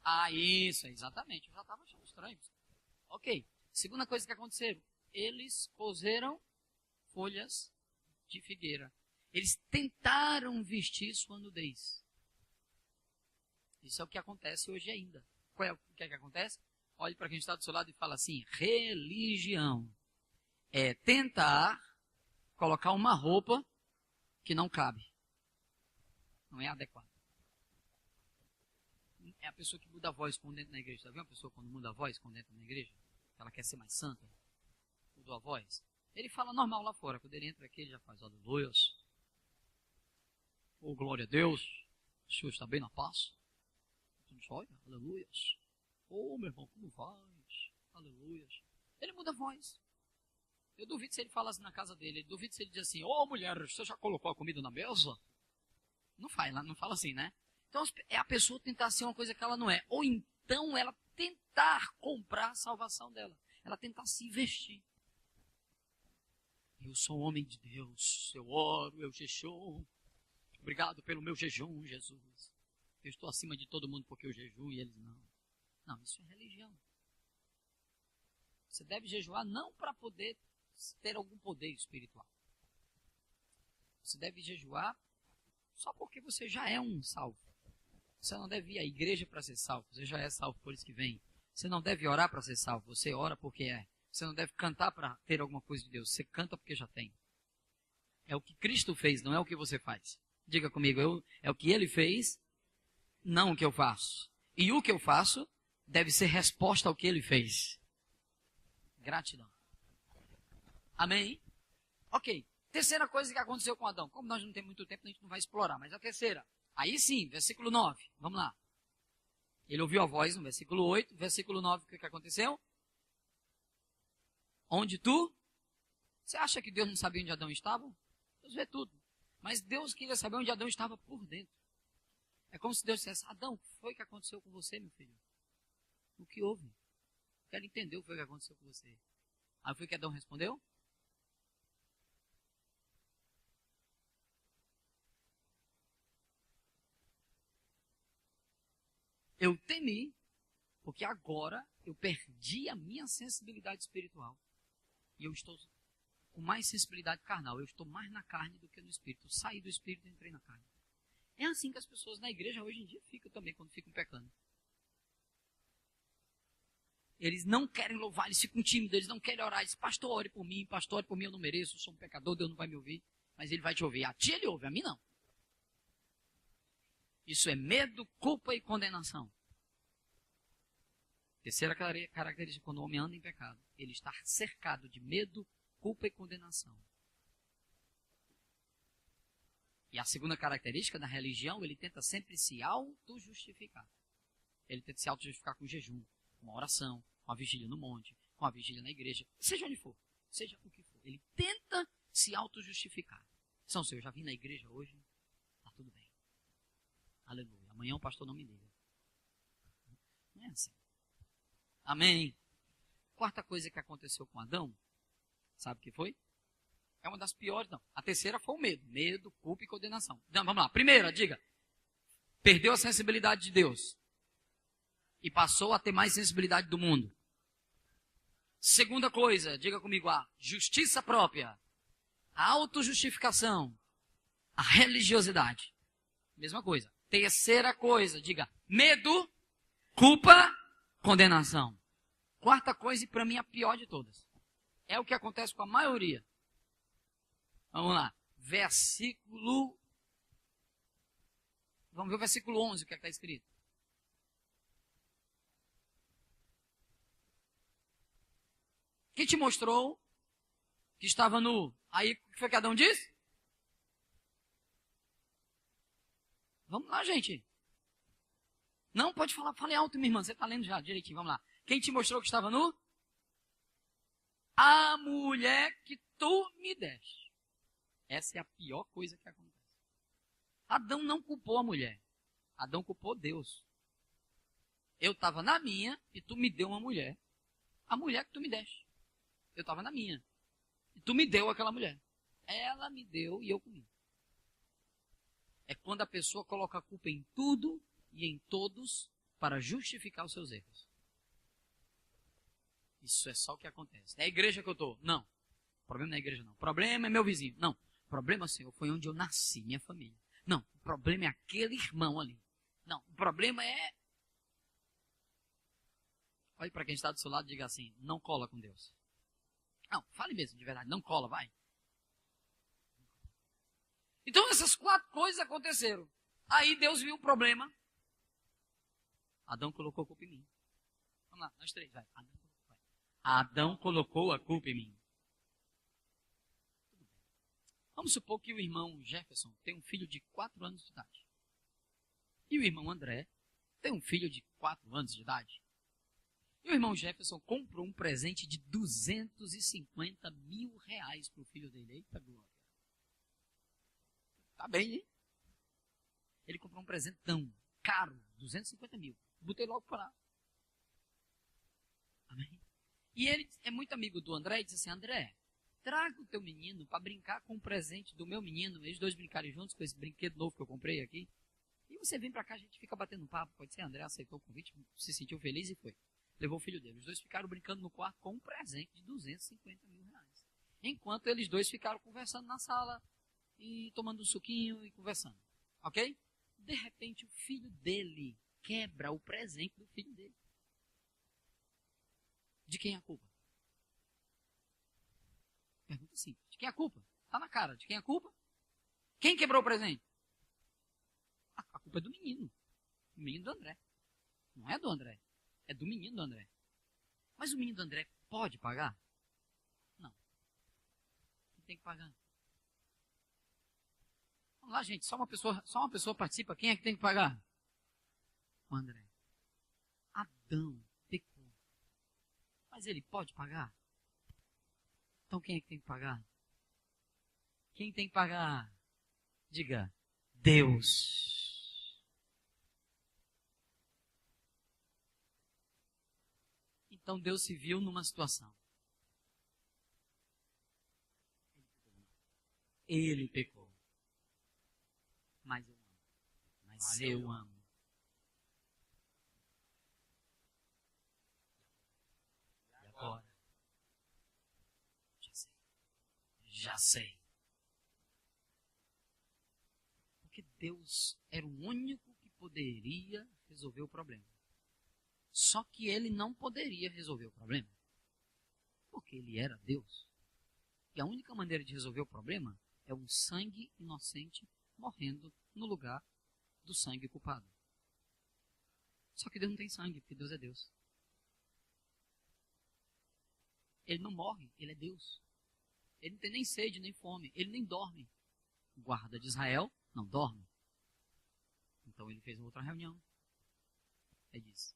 Ah, isso, exatamente. Eu já estava achando estranho. Ok. Segunda coisa que aconteceu. Eles cozeram folhas de figueira. Eles tentaram vestir sua nudez. Isso é o que acontece hoje ainda. O que é que acontece? Olhe para quem está do seu lado e fala assim, religião é tentar colocar uma roupa que não cabe. Não é adequada. É a pessoa que muda a voz quando entra na igreja. Está vendo a pessoa quando muda a voz quando entra na igreja? Ela quer ser mais santa. Mudou a voz. Ele fala normal lá fora. Quando ele entra aqui, ele já faz aleluias. Oh, glória a Deus. O Senhor está bem na paz. Tudo jóia? Aleluias. Oh, meu irmão, como vais? Aleluias. Ele muda a voz. Eu duvido se ele falasse na casa dele. Eu duvido se ele diz assim, ô mulher, você já colocou a comida na mesa? Não fala assim, né? Então é a pessoa tentar ser uma coisa que ela não é. Ou então ela tentar comprar a salvação dela. Ela tentar se vestir. Eu sou um homem de Deus. Eu oro, eu jejum. Obrigado pelo meu jejum, Jesus. Eu estou acima de todo mundo porque eu jejuo e eles não. Não, isso é religião. Você deve jejuar não para poder ter algum poder espiritual. Você deve jejuar só porque você já é um salvo. Você não deve ir à igreja para ser salvo. Você já é salvo por isso que vem. Você não deve orar para ser salvo. Você ora porque é. Você não deve cantar para ter alguma coisa de Deus. Você canta porque já tem. É o que Cristo fez, não é o que você faz. Diga comigo, é o que Ele fez, não o que eu faço. E o que eu faço deve ser resposta ao que Ele fez. Gratidão. Amém? Ok. Terceira coisa que aconteceu com Adão. Como nós não temos muito tempo, a gente não vai explorar. Mas a terceira. Aí sim, versículo 9. Vamos lá. Ele ouviu a voz no versículo 8. Versículo 9, o que aconteceu? Onde tu? Você acha que Deus não sabia onde Adão estava? Deus vê tudo. Mas Deus queria saber onde Adão estava por dentro. É como se Deus dissesse, Adão, o que foi que aconteceu com você, meu filho? O que houve? Quero entender o que foi que aconteceu com você. Aí foi que Adão respondeu? Eu temi, porque agora eu perdi a minha sensibilidade espiritual. E eu estou com mais sensibilidade carnal. Eu estou mais na carne do que no espírito. Eu saí do espírito e entrei na carne. É assim que as pessoas na igreja hoje em dia ficam também, quando ficam pecando. Eles não querem louvar, eles ficam tímidos, eles não querem orar. Eles dizem, pastor, ore por mim, eu não mereço, eu sou um pecador, Deus não vai me ouvir. Mas ele vai te ouvir. A ti ele ouve, a mim não. Isso é medo, culpa e condenação. Terceira característica, quando o homem anda em pecado, ele está cercado de medo, culpa e condenação. E a segunda característica da religião, ele tenta sempre se auto-justificar. Ele tenta se auto-justificar com jejum, com uma oração, com a vigília no monte, com a vigília na igreja, seja onde for, seja o que for. Ele tenta se auto-justificar. São Senhor, eu já vim na igreja hoje, está tudo bem. Aleluia. Amanhã o pastor não me liga. Não é assim. Amém. Quarta coisa que aconteceu com Adão, sabe o que foi? É uma das piores, não. A terceira foi o medo. Medo, culpa e condenação. Então, vamos lá. Primeira, diga. Perdeu a sensibilidade de Deus. E passou a ter mais sensibilidade do mundo. Segunda coisa, diga comigo, a justiça própria. A autojustificação. A religiosidade. Mesma coisa. Terceira coisa, diga. Medo, culpa, condenação. Quarta coisa, e para mim a pior de todas. É o que acontece com a maioria. Vamos lá. Vamos ver o versículo 11, o que é que está escrito. Quem te mostrou que estava nu? Aí, o que foi que Adão disse? Vamos lá, gente. Não, pode falar, fale alto, minha irmã. Você está lendo já, direitinho, vamos lá. Quem te mostrou que estava nu? A mulher que tu me deste. Essa é a pior coisa que acontece. Adão não culpou a mulher. Adão culpou Deus. Eu estava na minha e tu me deu uma mulher. A mulher que tu me deste. Eu estava na minha. E tu me deu aquela mulher. Ela me deu e eu comi. É quando a pessoa coloca a culpa em tudo e em todos para justificar os seus erros. Isso é só o que acontece. É a igreja que eu estou? Não. O problema não é a igreja, não. O problema é meu vizinho. Não. O problema, Senhor, foi onde eu nasci, minha família. Não. O problema é aquele irmão ali. Não. O problema é... Olhe para quem está do seu lado e diga assim, não cola com Deus. Não, fale mesmo, de verdade. Não cola, vai. Então essas quatro coisas aconteceram. Aí Deus viu o problema. Adão colocou a culpa em mim. Vamos lá, nós três, vai. Adão colocou a culpa em mim. Vamos supor que o irmão Jefferson tem um filho de 4 anos de idade. E o irmão André tem um filho de 4 anos de idade. E o irmão Jefferson comprou um presente de 250 mil reais para o filho dele. Eita glória. Tá bem, hein? Ele comprou um presente tão caro, 250 mil. Botei logo para. Amém? E ele é muito amigo do André e disse assim, André, traga o teu menino para brincar com o presente do meu menino. Eles dois brincarem juntos com esse brinquedo novo que eu comprei aqui. E você vem para cá, a gente fica batendo papo. Pode ser? André aceitou o convite, se sentiu feliz e foi. Levou o filho dele. Os dois ficaram brincando no quarto com um presente de 250 mil reais. Enquanto eles dois ficaram conversando na sala e tomando um suquinho e conversando. Ok? De repente, o filho dele quebra o presente do filho dele. De quem é a culpa? Pergunta simples. De quem é a culpa? Está na cara. De quem é a culpa? Quem quebrou o presente? A culpa é do menino. O menino do André. Não é do André. É do menino do André. Mas o menino do André pode pagar? Não. Quem tem que pagar? Vamos lá, gente. Só uma pessoa participa. Quem é que tem que pagar? O André. Adão pecou. Mas ele pode pagar? Então quem é que tem que pagar? Quem tem que pagar? Diga, Deus. Então Deus se viu numa situação. Ele pecou. Mas eu amo. Já sei. Porque Deus era o único que poderia resolver o problema. Só que ele não poderia resolver o problema. Porque ele era Deus. E a única maneira de resolver o problema é um sangue inocente morrendo no lugar do sangue culpado. Só que Deus não tem sangue, porque Deus é Deus. Ele não morre, ele é Deus. Ele não tem nem sede, nem fome, ele nem dorme. O guarda de Israel não dorme. Então ele fez uma outra reunião. Aí disse: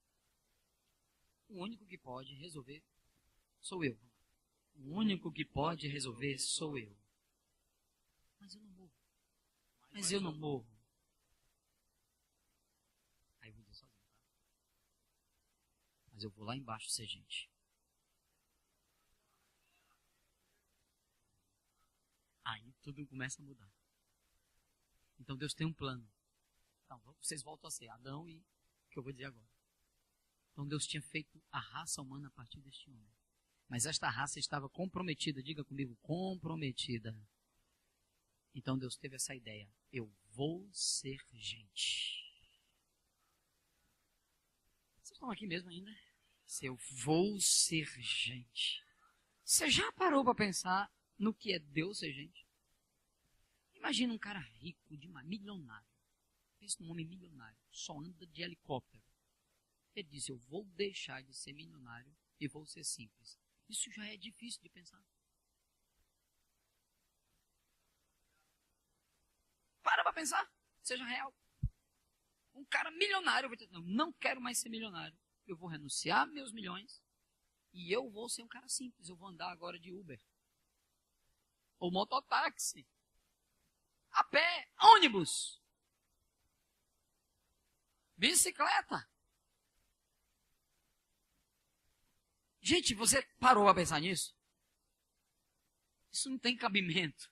o único que pode resolver sou eu. O único que pode resolver sou eu. Mas eu não morro. Mas eu não morro. Aí eu vou dizer sozinho, tá? Mas eu vou lá embaixo ser gente. Aí tudo começa a mudar. Então Deus tem um plano. Então, vocês voltam a ser Adão e o que eu vou dizer agora. Então Deus tinha feito a raça humana a partir deste homem. Mas esta raça estava comprometida, diga comigo, comprometida. Então Deus teve essa ideia: eu vou ser gente. Vocês estão aqui mesmo ainda? Se eu vou ser gente. Você já parou para pensar no que é Deus ser gente? Imagina um cara rico demais, milionário. Pensa num homem milionário, só anda de helicóptero. Ele disse: eu vou deixar de ser milionário e vou ser simples. Isso já é difícil de pensar. Para pensar, seja real. Um cara milionário vai dizer: não quero mais ser milionário. Eu vou renunciar meus milhões e eu vou ser um cara simples. Eu vou andar agora de Uber. Ou mototáxi. A pé, ônibus. Bicicleta. Gente, você parou a pensar nisso? Isso não tem cabimento.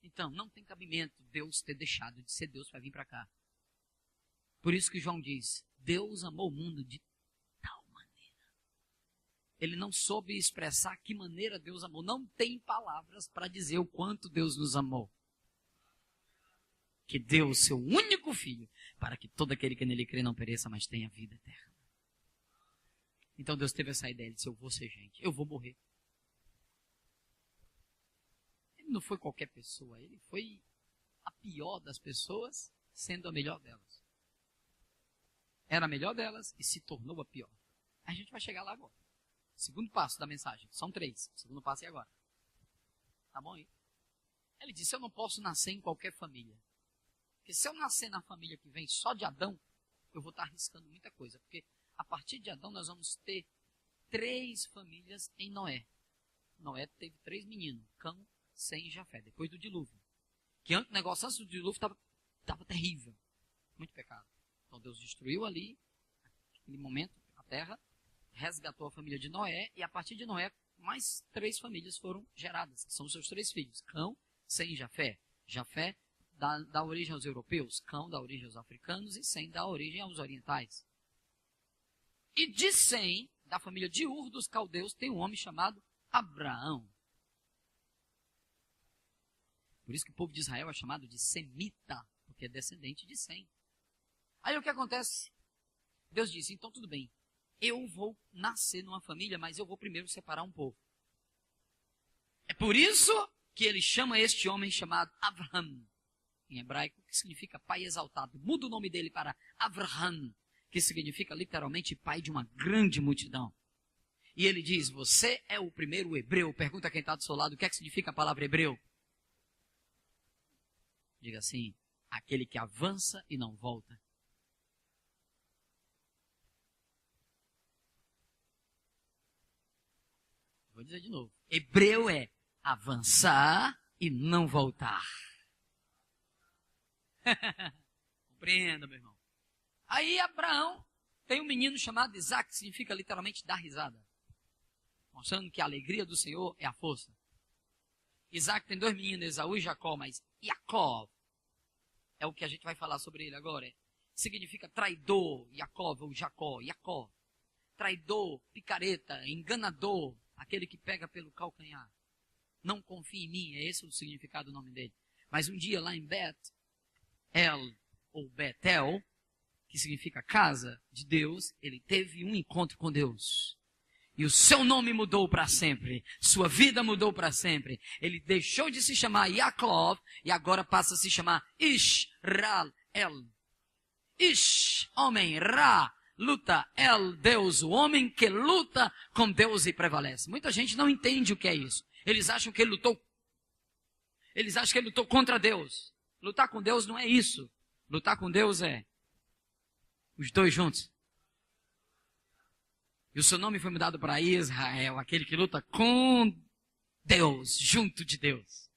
Então, não tem cabimento Deus ter deixado de ser Deus para vir para cá. Por isso que João diz: Deus amou o mundo de tal maneira. Ele não soube expressar que maneira Deus amou. Não tem palavras para dizer o quanto Deus nos amou. Que deu o seu único filho, para que todo aquele que nele crê não pereça, mas tenha vida eterna. Então Deus teve essa ideia, ele disse: eu vou ser gente, eu vou morrer. Ele não foi qualquer pessoa, ele foi a pior das pessoas, sendo a melhor delas. Era a melhor delas e se tornou a pior. A gente vai chegar lá agora. Segundo passo da mensagem, são 3. O segundo passo é agora. Tá bom aí? Ele disse: eu não posso nascer em qualquer família. Porque se eu nascer na família que vem só de Adão, eu vou estar arriscando muita coisa. Porque a partir de Adão nós vamos ter 3 famílias em Noé. Noé teve 3 meninos, Cão, Sem e Jafé, depois do dilúvio. Que o negócio antes do dilúvio estava terrível. Muito pecado. Então Deus destruiu ali, naquele momento, a terra, resgatou a família de Noé, e a partir de Noé, mais 3 famílias foram geradas, que são os seus 3 filhos, Cão, Sem e Jafé. Jafé dá origem aos europeus, Cão dá origem aos africanos e Sem dá origem aos orientais. E de Sem, da família de Ur dos caldeus, tem um homem chamado Abraão. Por isso que o povo de Israel é chamado de semita, porque é descendente de Sem. Aí o que acontece? Deus disse: então tudo bem, eu vou nascer numa família, mas eu vou primeiro separar um povo. É por isso que ele chama este homem chamado Abraham, em hebraico, que significa pai exaltado. Muda o nome dele para Abraham, que significa literalmente pai de uma grande multidão. E ele diz: você é o primeiro hebreu. Pergunta quem está do seu lado: o que é que significa a palavra hebreu? Diga assim: aquele que avança e não volta. Vou dizer de novo: hebreu é avançar e não voltar. Compreenda, meu irmão. Aí Abraão tem um menino chamado Isaac, que significa literalmente dar risada, mostrando que a alegria do Senhor é a força. Isaac tem 2 meninos, Esaú e Jacó, mas Jacó é o que a gente vai falar sobre ele agora. Significa traidor, Jacó ou Jacó, Jacó. Traidor, picareta, enganador, aquele que pega pelo calcanhar. não confia em mim, é esse o significado do nome dele. Mas um dia lá em Bet-El, ou Betel, que significa casa de Deus, ele teve um encontro com Deus. E o seu nome mudou para sempre. Sua vida mudou para sempre. Ele deixou de se chamar Yaakov e agora passa a se chamar Israel. Ish, homem, Ra, luta, El, Deus, o homem que luta com Deus e prevalece. Muita gente não entende o que é isso. Eles acham que ele lutou contra Deus. Lutar com Deus não é isso. Lutar com Deus é os dois juntos. E o seu nome foi mudado para Israel, aquele que luta com Deus, junto de Deus.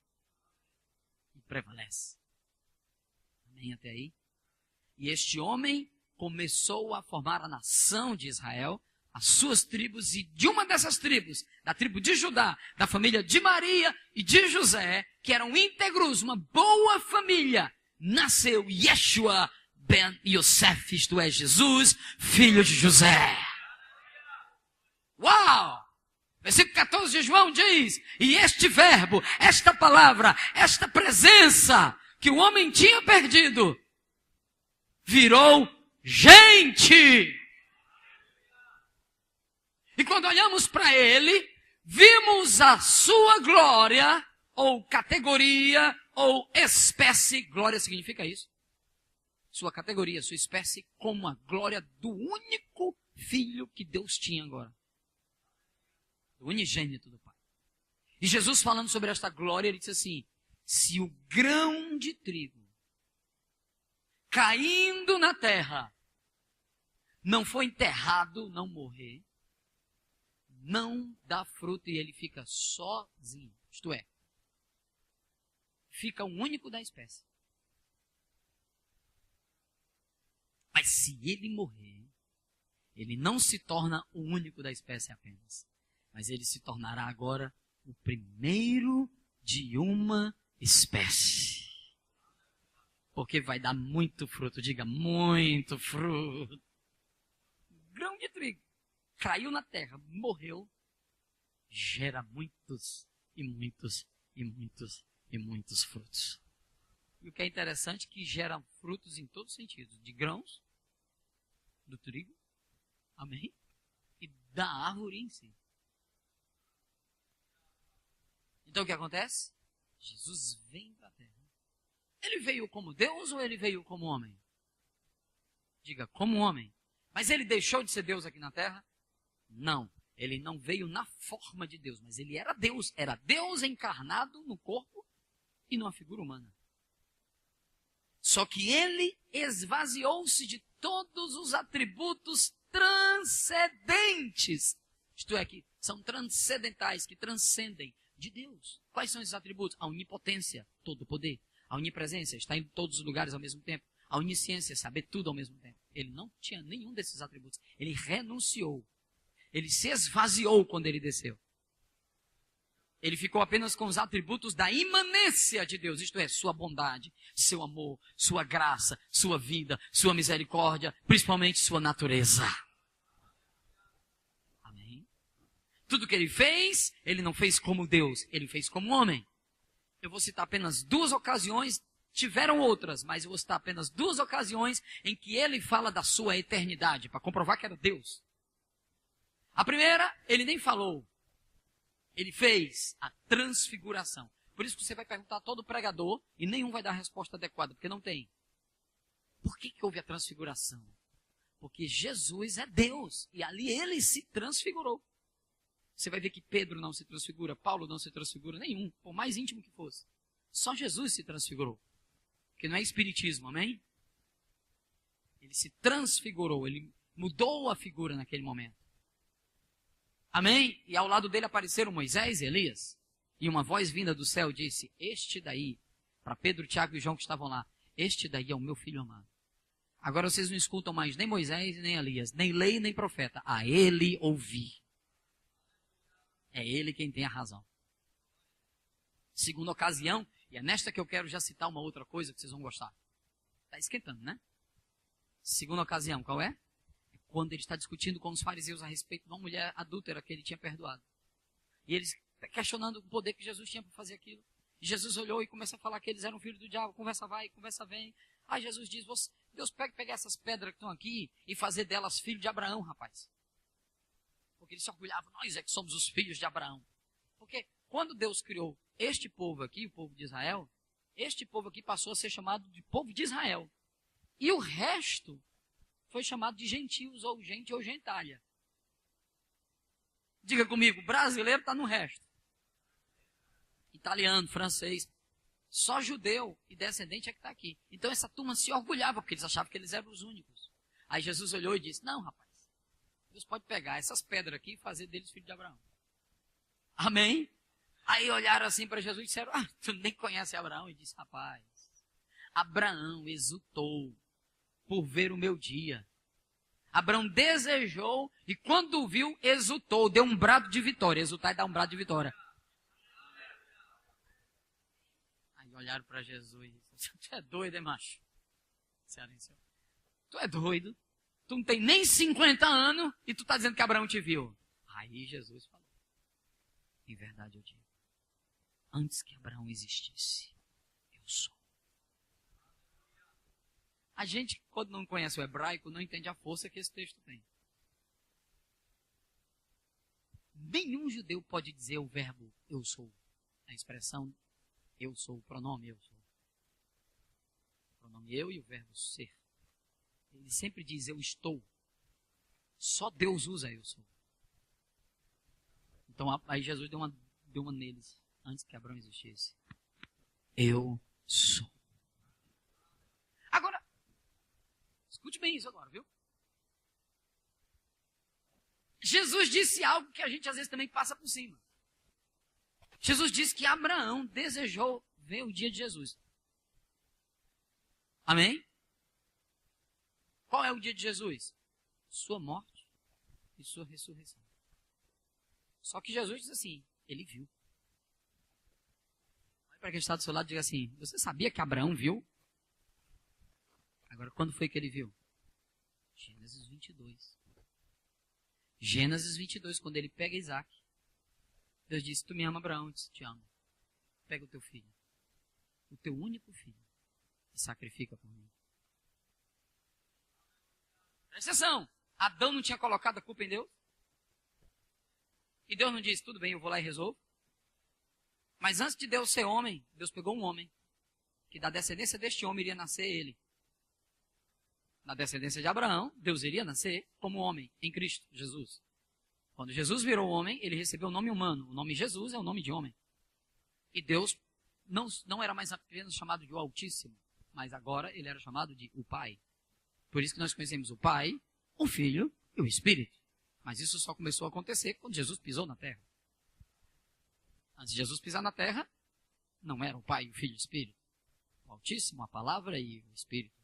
E prevalece. Amém até aí? E este homem começou a formar a nação de Israel, as suas tribos, e de uma dessas tribos, da tribo de Judá, da família de Maria e de José, que eram íntegros, uma boa família, nasceu Yeshua ben Yosef, isto é, Jesus, filho de José. Uau! Versículo 14 de João diz, e este verbo, esta palavra, esta presença que o homem tinha perdido, virou gente. E quando olhamos para ele, vimos a sua glória, ou categoria, ou espécie. Glória significa isso. Sua categoria, sua espécie, como a glória do único filho que Deus tinha agora. O unigênito do Pai. E Jesus falando sobre esta glória, ele disse assim, se o grão de trigo caindo na terra não for enterrado, não morrer, não dá fruto e ele fica sozinho. Isto é, fica o único da espécie. Mas se ele morrer, ele não se torna o único da espécie apenas. Mas ele se tornará agora o primeiro de uma espécie. Porque vai dar muito fruto, diga, muito fruto. Grão de trigo caiu na terra, morreu, gera muitos e muitos e muitos e muitos frutos. E o que é interessante é que gera frutos em todos os sentidos, de grãos, do trigo, amém? E da árvore em si. Então o que acontece? Jesus vem para a terra. Ele veio como Deus ou ele veio como homem? Diga, como homem. Mas ele deixou de ser Deus aqui na terra? Não. Ele não veio na forma de Deus, mas ele era Deus. Era Deus encarnado no corpo e numa figura humana. Só que ele esvaziou-se de todos os atributos transcendentes. Isto é, que são transcendentais, que transcendem de Deus. Quais são esses atributos? A onipotência, todo o poder. A onipresença, estar em todos os lugares ao mesmo tempo. A onisciência, saber tudo ao mesmo tempo. Ele não tinha nenhum desses atributos. Ele renunciou. Ele se esvaziou quando ele desceu. Ele ficou apenas com os atributos da imanência de Deus. Isto é, sua bondade, seu amor, sua graça, sua vida, sua misericórdia, principalmente sua natureza. Amém? Tudo que ele fez, ele não fez como Deus, ele fez como homem. Eu vou citar apenas 2 ocasiões, tiveram outras, mas eu vou citar apenas 2 ocasiões em que ele fala da sua eternidade, para comprovar que era Deus. A primeira, ele nem falou. Ele fez a transfiguração. Por isso que você vai perguntar a todo pregador e nenhum vai dar a resposta adequada, porque não tem. Por que houve a transfiguração? Porque Jesus é Deus e ali ele se transfigurou. Você vai ver que Pedro não se transfigura, Paulo não se transfigura, nenhum, por mais íntimo que fosse. Só Jesus se transfigurou. Porque não é espiritismo, amém? Ele se transfigurou, ele mudou a figura naquele momento. Amém? E ao lado dele apareceram Moisés e Elias. E uma voz vinda do céu disse, este daí, para Pedro, Tiago e João que estavam lá, este daí é o meu filho amado. Agora vocês não escutam mais nem Moisés nem Elias, nem lei nem profeta. A ele ouvir. É ele quem tem a razão. Segunda ocasião, e é nesta que eu quero já citar uma outra coisa que vocês vão gostar. Está esquentando, né? Segunda ocasião, qual é? Quando ele está discutindo com os fariseus a respeito de uma mulher adúltera que ele tinha perdoado. E eles questionando o poder que Jesus tinha para fazer aquilo. E Jesus olhou e começou a falar que eles eram filhos do diabo, conversa vai, conversa vem. Aí Jesus diz, Deus pega pegar essas pedras que estão aqui e fazer delas filho de Abraão, rapaz. Porque eles se orgulhavam, nós é que somos os filhos de Abraão. Porque quando Deus criou este povo aqui, o povo de Israel, este povo aqui passou a ser chamado de povo de Israel. E o resto foi chamado de gentios ou gente ou gentalha. Diga comigo, brasileiro está no resto. Italiano, francês, só judeu e descendente é que está aqui. Então essa turma se orgulhava, porque eles achavam que eles eram os únicos. Aí Jesus olhou e disse, não, rapaz, Deus pode pegar essas pedras aqui e fazer deles filho de Abraão. Amém? Aí olharam assim para Jesus e disseram, tu nem conhece Abraão? E disse, rapaz, Abraão exultou por ver o meu dia. Abraão desejou e quando viu, exultou, deu um brado de vitória. Exultar e dar um brado de vitória. Aí olharam para Jesus e disseram, tu é doido, hein, macho? Tu é doido? Tu não tem nem 50 anos e tu está dizendo que Abraão te viu. Aí Jesus falou, em verdade eu digo, antes que Abraão existisse, eu sou. A gente, quando não conhece o hebraico, não entende a força que esse texto tem. Nenhum judeu pode dizer o verbo eu sou. A expressão eu sou, o pronome eu sou. O pronome eu e o verbo ser. Ele sempre diz eu estou. Só Deus usa eu sou. Então aí Jesus deu uma neles, antes que Abraão existisse. Eu sou. Agora, escute bem isso agora, viu? Jesus disse algo que a gente às vezes também passa por cima. Jesus disse que Abraão desejou ver o dia de Jesus. Amém? Qual é o dia de Jesus? Sua morte e sua ressurreição. Só que Jesus diz assim, ele viu. Vai para quem está do seu lado e diga assim, você sabia que Abraão viu? Agora, quando foi que ele viu? Gênesis 22. Gênesis 22, quando ele pega Isaac. Deus disse, tu me ama, Abraão? Eu disse, te amo. Pega o teu filho. O teu único filho. E sacrifica por mim. Presta atenção. Adão não tinha colocado a culpa em Deus? E Deus não disse, tudo bem, eu vou lá e resolvo. Mas antes de Deus ser homem, Deus pegou um homem. Que da descendência deste homem iria nascer ele. Na descendência de Abraão, Deus iria nascer como homem, em Cristo, Jesus. Quando Jesus virou homem, ele recebeu o nome humano. O nome Jesus é o nome de homem. E Deus não era mais apenas chamado de o Altíssimo, mas agora ele era chamado de o Pai. Por isso que nós conhecemos o Pai, o Filho e o Espírito. Mas isso só começou a acontecer quando Jesus pisou na terra. Antes de Jesus pisar na terra, não era o Pai, o Filho e o Espírito. O Altíssimo, a Palavra e o Espírito.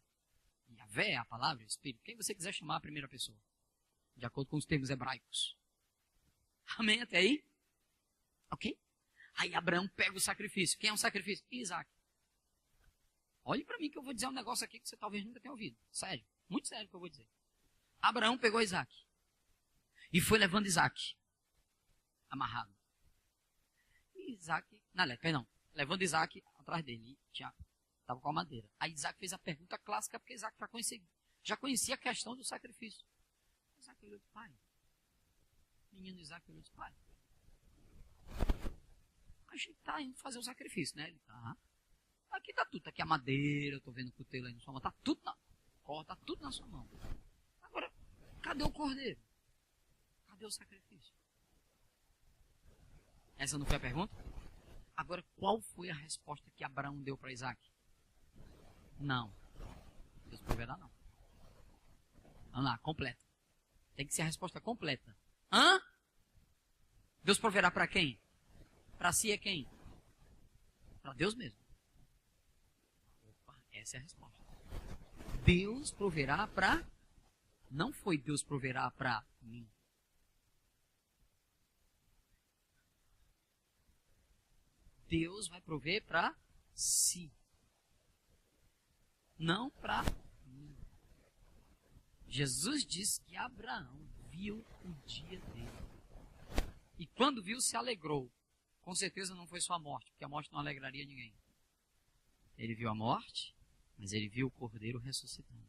Yahvé é a palavra e o Espírito. Quem você quiser chamar a primeira pessoa. De acordo com os termos hebraicos. Amém até aí? Ok? Aí Abraão pega o sacrifício. Quem é o sacrifício? Isaac. Olhe para mim que eu vou dizer um negócio aqui que você talvez nunca tenha ouvido. Sério. Muito sério que eu vou dizer. Abraão pegou Isaac. E foi levando Isaac. Amarrado. E Isaac... levando Isaac atrás dele. Estava com a madeira. Aí Isaac fez a pergunta clássica, porque Isaac já conhecia a questão do sacrifício. Isaac olhou e disse, pai. O menino Isaac olhou e disse, pai. A gente está indo fazer o sacrifício, né? Ele tá. Aqui está tudo. Tá aqui a madeira, eu estou vendo o cutelo aí na sua mão. Está tudo tá tudo na sua mão. Agora, cadê o cordeiro? Cadê o sacrifício? Essa não foi a pergunta? Agora, qual foi a resposta que Abraão deu para Isaac? Não. Deus proverá não. Vamos lá, completa. Tem que ser a resposta completa. Hã? Deus proverá para quem? Para si é quem? Para Deus mesmo. Opa, essa é a resposta. Deus proverá para... Não foi Deus proverá para mim. Deus vai prover para si. Não para mim. Jesus disse que Abraão viu o dia dele. E quando viu, se alegrou. Com certeza não foi só a morte, porque a morte não alegraria ninguém. Ele viu a morte, mas ele viu o cordeiro ressuscitando.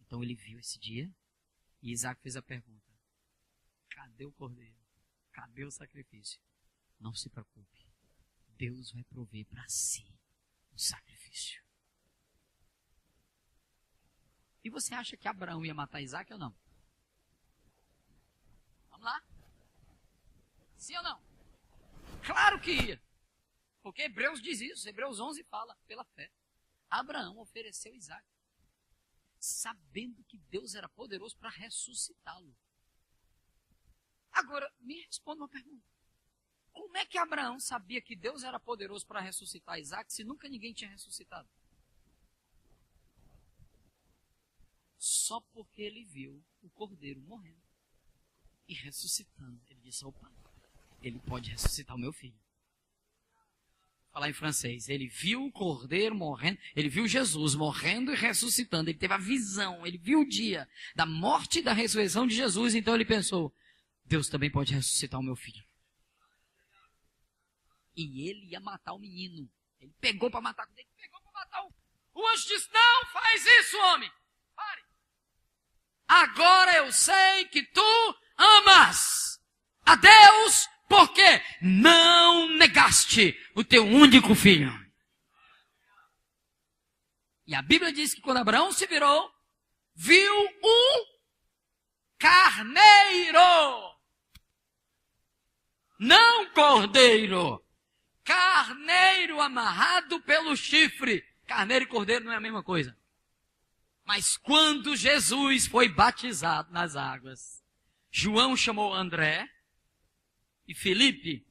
Então ele viu esse dia e Isaac fez a pergunta: cadê o cordeiro? Cadê o sacrifício? Não se preocupe, Deus vai prover para si o sacrifício. E você acha que Abraão ia matar Isaac ou não? Vamos lá? Sim ou não? Claro que ia. Porque Hebreus diz isso. Hebreus 11 fala, pela fé. Abraão ofereceu Isaac, sabendo que Deus era poderoso para ressuscitá-lo. Agora, me responda uma pergunta. Como é que Abraão sabia que Deus era poderoso para ressuscitar Isaac se nunca ninguém tinha ressuscitado? Só porque ele viu o cordeiro morrendo e ressuscitando. Ele disse: opa, ele pode ressuscitar o meu filho. Vou falar em francês. Ele viu o cordeiro morrendo, ele viu Jesus morrendo e ressuscitando. Ele teve a visão, ele viu o dia da morte e da ressurreição de Jesus. Então ele pensou: Deus também pode ressuscitar o meu filho. E ele ia matar o menino. Ele pegou para matar. Ele pegou para matar o anjo disse: não faz isso, homem. Pare. Agora eu sei que tu amas a Deus, porque não negaste o teu único filho. E a Bíblia diz que quando Abraão se virou, viu um carneiro. Não cordeiro. Carneiro amarrado pelo chifre. Carneiro e cordeiro não é a mesma coisa. Mas quando Jesus foi batizado nas águas, João chamou André e Felipe.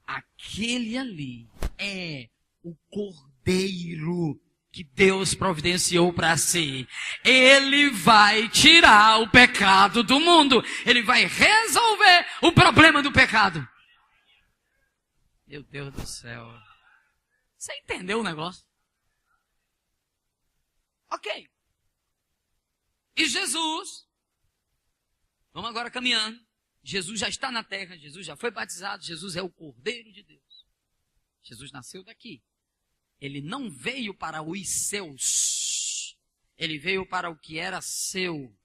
Aquele ali é o cordeiro que Deus providenciou para si. Ele vai tirar o pecado do mundo. Ele vai resolver o problema do pecado. Meu Deus do céu. Você entendeu o negócio? Ok. E Jesus, vamos agora caminhando. Jesus já está na terra, Jesus já foi batizado, Jesus é o Cordeiro de Deus. Jesus nasceu daqui. Ele não veio para os seus. Ele veio para o que era seu,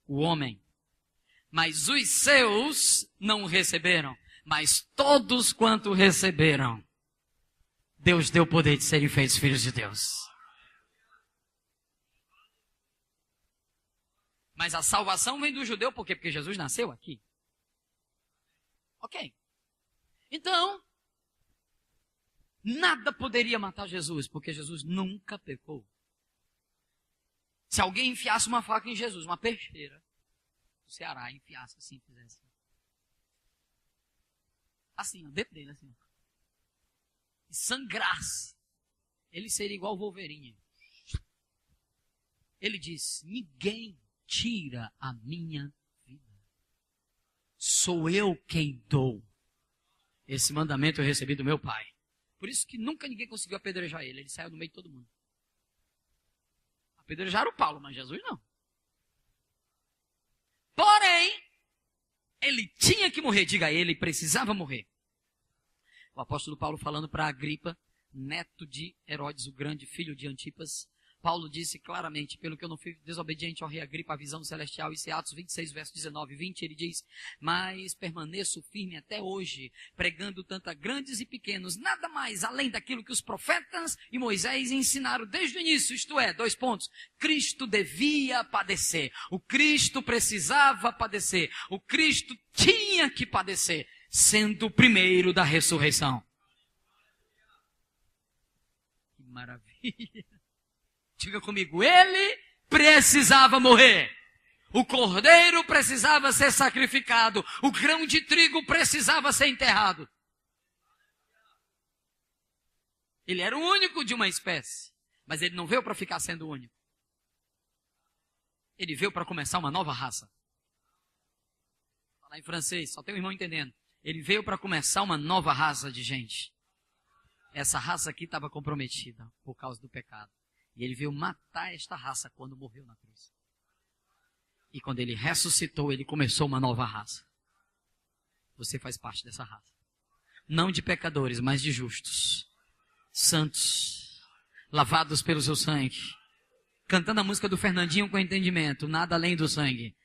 o homem. Mas os seus não o receberam. Mas todos quanto receberam, Deus deu o poder de serem feitos filhos de Deus. Mas a salvação vem do judeu, por quê? Porque Jesus nasceu aqui. Ok. Então, nada poderia matar Jesus, porque Jesus nunca pecou. Se alguém enfiasse uma faca em Jesus, uma peixeira, do Ceará, enfiasse assim, fizesse assim, ó, dentro dele, assim, ó, e sangrasse, ele seria igual o Wolverine. Ele disse: ninguém tira a minha vida. Sou eu quem dou. Esse mandamento eu recebi do meu pai. Por isso que nunca ninguém conseguiu apedrejar ele. Ele saiu no meio de todo mundo. Apedrejaram o Paulo, mas Jesus não. Porém, ele tinha que morrer. Diga, ele precisava morrer. O apóstolo Paulo falando para Agripa, neto de Herodes o Grande, filho de Antipas. Paulo disse claramente: pelo que eu não fui desobediente ao rei Agripa, a visão celestial. Isso é Atos 26, versos 19 e 20. Ele diz: mas permaneço firme até hoje, pregando tanto a grandes e pequenos, nada mais além daquilo que os profetas e Moisés ensinaram desde o início. Isto é, 2 pontos. Cristo devia padecer. O Cristo precisava padecer. O Cristo tinha que padecer, sendo o primeiro da ressurreição. Que maravilha. Diga comigo, ele precisava morrer. O cordeiro precisava ser sacrificado. O grão de trigo precisava ser enterrado. Ele era o único de uma espécie. Mas ele não veio para ficar sendo o único. Ele veio para começar uma nova raça. Vou falar em francês, só tem um irmão entendendo. Ele veio para começar uma nova raça de gente. Essa raça aqui estava comprometida por causa do pecado. E ele veio matar esta raça quando morreu na cruz. E quando ele ressuscitou, ele começou uma nova raça. Você faz parte dessa raça. Não de pecadores, mas de justos. Santos. Lavados pelo seu sangue. Cantando a música do Fernandinho com entendimento. Nada além do sangue.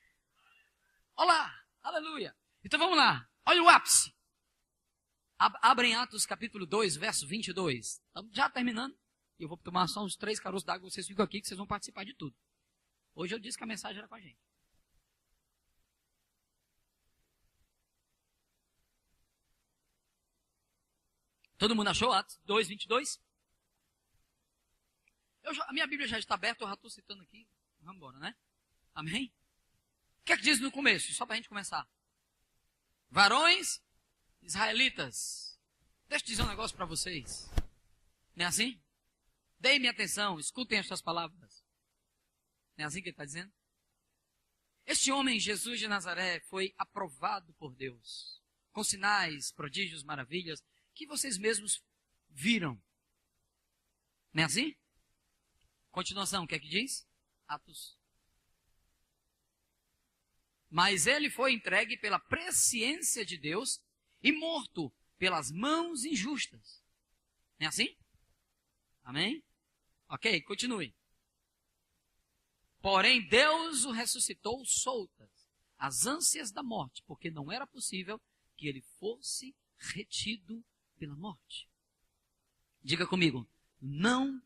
Olá! Aleluia! Então vamos lá. Olha o ápice. Abrem Atos capítulo 2, verso 22. Estamos já terminando. E eu vou tomar só uns 3 caroços d'água. Vocês ficam aqui que vocês vão participar de tudo. Hoje eu disse que a mensagem era com a gente. Todo mundo achou Atos 2, 22? A minha Bíblia já está aberta, eu já estou citando aqui. Vamos embora, né? Amém? O que é que diz no começo? Só para a gente começar. Varões israelitas. Deixa eu dizer um negócio para vocês. Não é assim? Deem-me atenção, escutem estas palavras. Não é assim que ele está dizendo? Este homem, Jesus de Nazaré, foi aprovado por Deus. Com sinais, prodígios, maravilhas, que vocês mesmos viram. Não é assim? Continuação, o que é que diz? Atos. Mas ele foi entregue pela presciência de Deus e morto pelas mãos injustas. Não é assim? Amém? Ok, continue. Porém, Deus o ressuscitou soltas, as ânsias da morte, porque não era possível que ele fosse retido pela morte. Diga comigo, não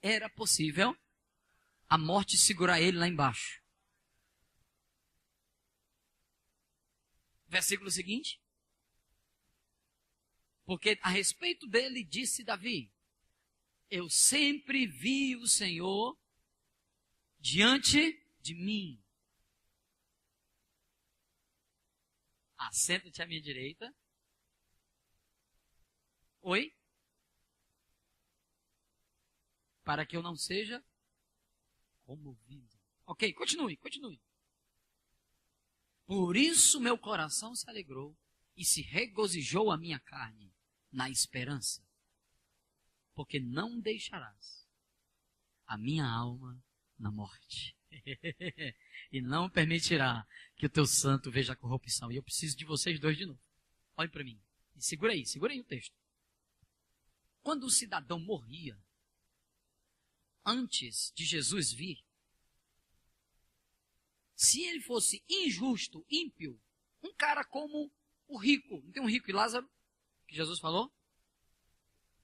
era possível a morte segurar ele lá embaixo. Versículo seguinte. Porque a respeito dele disse Davi, eu sempre vi o Senhor diante de mim. Assenta-te à minha direita. Oi? Para que eu não seja comovido. Ok, continue. Por isso meu coração se alegrou e se regozijou a minha carne na esperança. Porque não deixarás a minha alma na morte. E não permitirá que o teu santo veja a corrupção. E eu preciso de vocês dois de novo. Olhem para mim. E segura aí o texto. Quando o cidadão morria, antes de Jesus vir, se ele fosse injusto, ímpio, um cara como o rico, não tem um rico e Lázaro, que Jesus falou?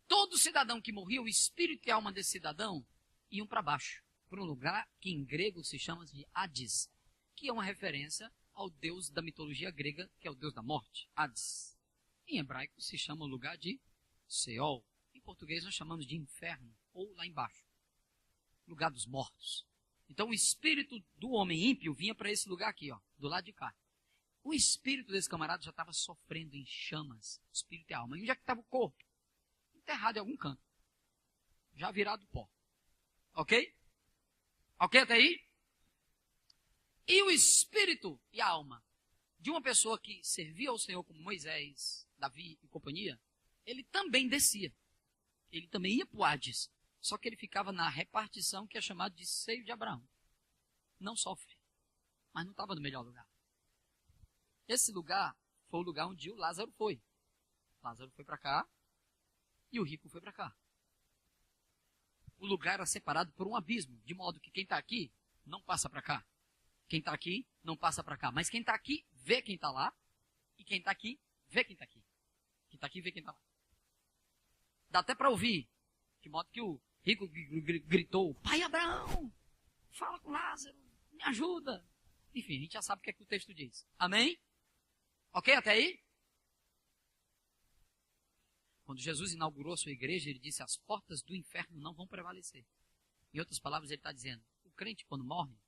Todo cidadão que morria, o espírito e a alma desse cidadão, iam para baixo, para um lugar que em grego se chama de Hades, que é uma referência ao deus da mitologia grega, que é o deus da morte, Hades. Em hebraico se chama o lugar de Seol. Em português nós chamamos de inferno, ou lá embaixo, lugar dos mortos. Então o espírito do homem ímpio vinha para esse lugar aqui, ó, do lado de cá. O espírito desse camarada já estava sofrendo em chamas, espírito e alma. E onde é que estava o corpo? Enterrado em algum canto. Já virado pó. Ok? Ok até aí? E o espírito e a alma de uma pessoa que servia ao Senhor como Moisés, Davi e companhia, ele também descia. Ele também ia para o Hades. Só que ele ficava na repartição que é chamada de seio de Abraão. Não sofre. Mas não estava no melhor lugar. Esse lugar foi o lugar onde o Lázaro foi. Lázaro foi para cá e o rico foi para cá. O lugar era separado por um abismo, de modo que quem está aqui não passa para cá. Quem está aqui não passa para cá. Mas quem está aqui vê quem está lá e quem está aqui vê quem está aqui. Quem está aqui vê quem está lá. Dá até para ouvir, de modo que o rico gritou, pai Abraão, fala com Lázaro, me ajuda. Enfim, a gente já sabe o que é que o texto diz. Amém? Ok até aí? Quando Jesus inaugurou a sua igreja, ele disse, as portas do inferno não vão prevalecer. Em outras palavras, ele está dizendo, o crente quando morre,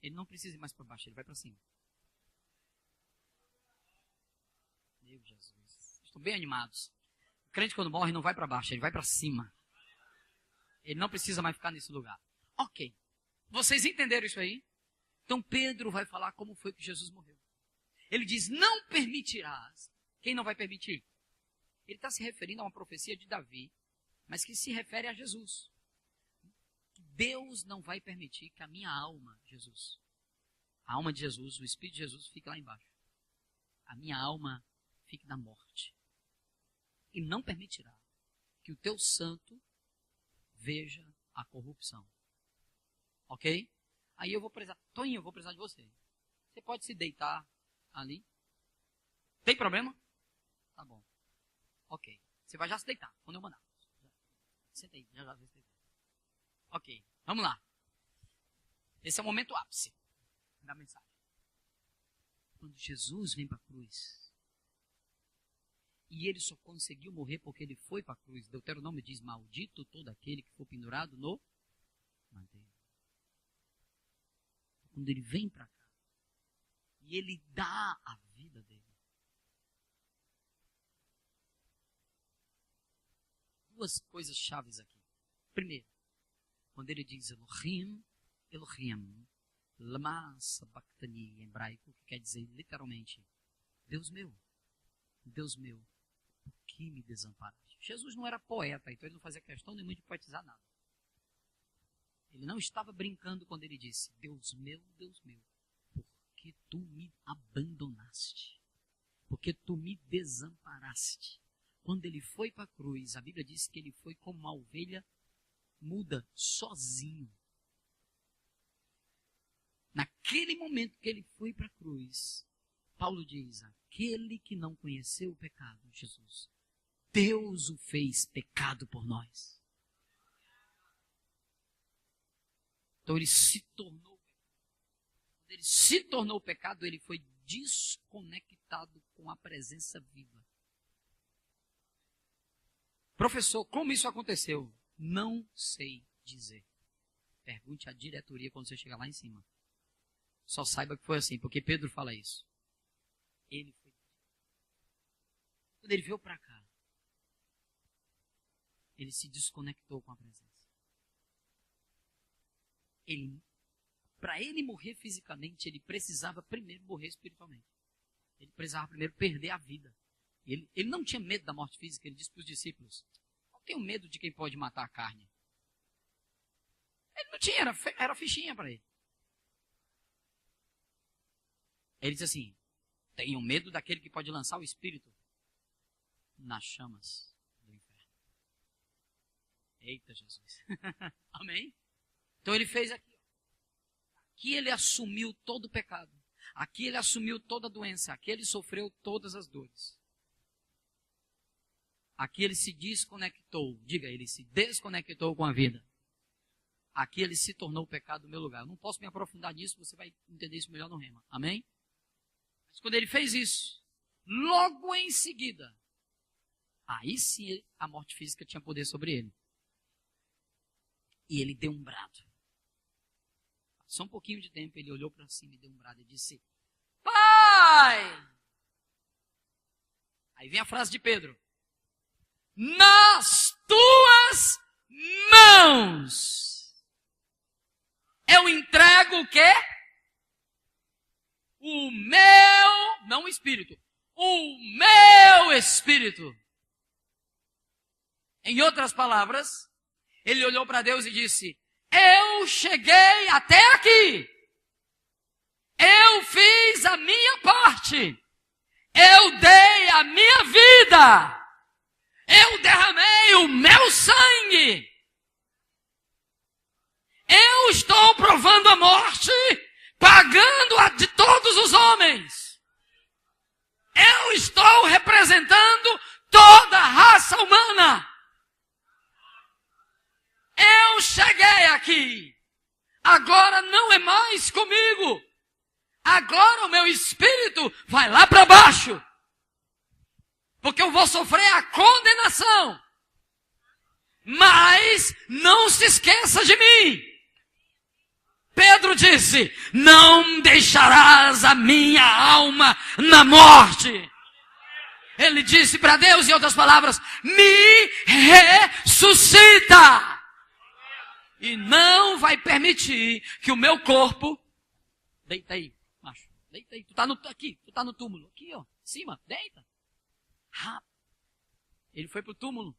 ele não precisa ir mais para baixo, ele vai para cima. Meu Jesus, estão bem animados. O crente quando morre não vai para baixo, ele vai para cima. Ele não precisa mais ficar nesse lugar. Ok. Vocês entenderam isso aí? Então Pedro vai falar como foi que Jesus morreu. Ele diz, não permitirás. Quem não vai permitir? Ele está se referindo a uma profecia de Davi, mas que se refere a Jesus. Deus não vai permitir que a minha alma, Jesus, a alma de Jesus, o Espírito de Jesus, fique lá embaixo. A minha alma fique na morte. E não permitirá que o teu santo veja a corrupção. Ok? Aí eu vou precisar, Toninho, eu vou precisar de você. Você pode se deitar ali? Tem problema? Tá bom. Ok. Você vai já se deitar, quando eu mandar. Senta aí, já se deitar. Ok, vamos lá. Esse é o momento ápice da mensagem. Quando Jesus vem para a cruz, e ele só conseguiu morrer porque ele foi para a cruz. Deuteronômio diz, maldito todo aquele que for pendurado no madeiro. Quando ele vem para cá, e ele dá a vida dele. Duas coisas chaves aqui. Primeiro, quando ele diz Elohim, Elohim, lama sabachthani em hebraico, que quer dizer literalmente, Deus meu, por que me desamparaste? Jesus não era poeta, então ele não fazia questão nenhuma de poetizar nada. Ele não estava brincando quando ele disse, Deus meu, por que tu me abandonaste? Por que tu me desamparaste? Quando ele foi para a cruz, a Bíblia diz que ele foi como uma ovelha muda, sozinho. Naquele momento que ele foi para a cruz, Paulo diz, aquele que não conheceu o pecado, Jesus, Deus o fez pecado por nós. Então ele se tornou, quando ele se tornou pecado, ele foi desconectado com a presença viva. Professor, como isso aconteceu? Não sei dizer. Pergunte à diretoria quando você chegar lá em cima. Só saiba que foi assim, porque Pedro fala isso. Ele foi. Quando ele veio para cá, ele se desconectou com a presença. Para ele morrer fisicamente, ele precisava primeiro morrer espiritualmente. Ele precisava primeiro perder a vida. Ele não tinha medo da morte física, ele disse para os discípulos, eu tenho medo de quem pode matar a carne. Ele não tinha, era fichinha para ele. Ele disse assim, tenho medo daquele que pode lançar o espírito nas chamas do inferno. Eita Jesus. Amém? Então ele fez aqui. Aqui ele assumiu todo o pecado. Aqui ele assumiu toda a doença. Aqui ele sofreu todas as dores. Aqui ele se desconectou. Diga, ele se desconectou com a vida. Aqui ele se tornou o pecado no meu lugar. Eu não posso me aprofundar nisso, você vai entender isso melhor no rema. Amém? Mas quando ele fez isso, logo em seguida, aí sim a morte física tinha poder sobre ele. E ele deu um brado. Só um pouquinho de tempo, ele olhou para cima e deu um brado e disse, Pai! Aí vem a frase de Pedro. Nas tuas mãos eu entrego o quê? O meu, não o espírito, o meu espírito. Em outras palavras, ele olhou para Deus e disse, eu cheguei até aqui. Eu fiz a minha parte. Eu dei a minha vida. Eu derramei o meu sangue. Eu estou provando a morte, pagando a de todos os homens. Eu estou representando toda a raça humana. Eu cheguei aqui. Agora não é mais comigo. Agora o meu espírito vai lá para baixo. Porque eu vou sofrer a condenação. Mas não se esqueça de mim. Pedro disse, não deixarás a minha alma na morte. Ele disse para Deus, em outras palavras, me ressuscita. E não vai permitir que o meu corpo... Deita aí, macho. Deita aí. Tu tá no túmulo. Aqui, ó. Em cima. Deita. Rápido. Ele foi pro túmulo.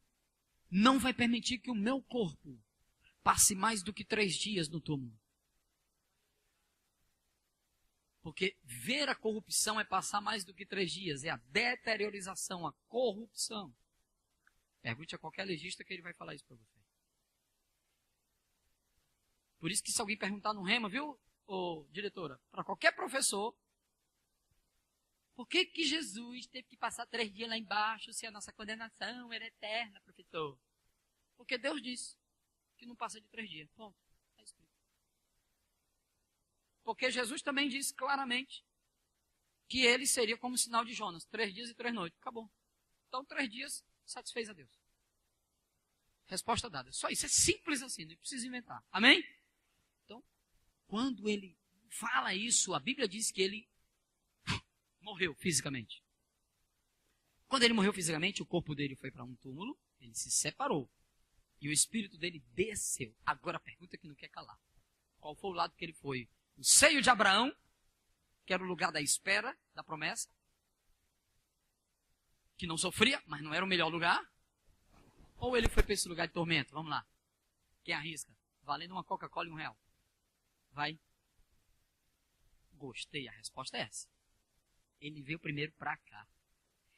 Não vai permitir que o meu corpo passe mais do que 3 dias no túmulo. Porque ver a corrupção é passar mais do que 3 dias. É a deteriorização, a corrupção. Pergunte a qualquer legista que ele vai falar isso para você. Por isso que se alguém perguntar no Rema, viu, diretora? Para qualquer professor, por que que Jesus teve que passar 3 dias lá embaixo se a nossa condenação era eterna, professor? Porque Deus disse que não passa de 3 dias. Ponto. É escrito. Porque Jesus também disse claramente que ele seria como o sinal de Jonas. 3 dias e 3 noites. Acabou. Então 3 dias satisfez a Deus. Resposta dada. Só isso. É simples assim. Não precisa inventar. Amém? Então, quando ele fala isso, a Bíblia diz que ele morreu fisicamente. Quando ele morreu fisicamente, o corpo dele foi para um túmulo. Ele se separou. E o espírito dele desceu. Agora a pergunta que não quer calar. Qual foi o lado que ele foi? O seio de Abraão, que era o lugar da espera, da promessa, que não sofria, mas não era o melhor lugar? Ou ele foi para esse lugar de tormento? Vamos lá. Quem arrisca? Valendo uma Coca-Cola e R$1. Vai. Gostei, a resposta é essa. Ele veio primeiro para cá.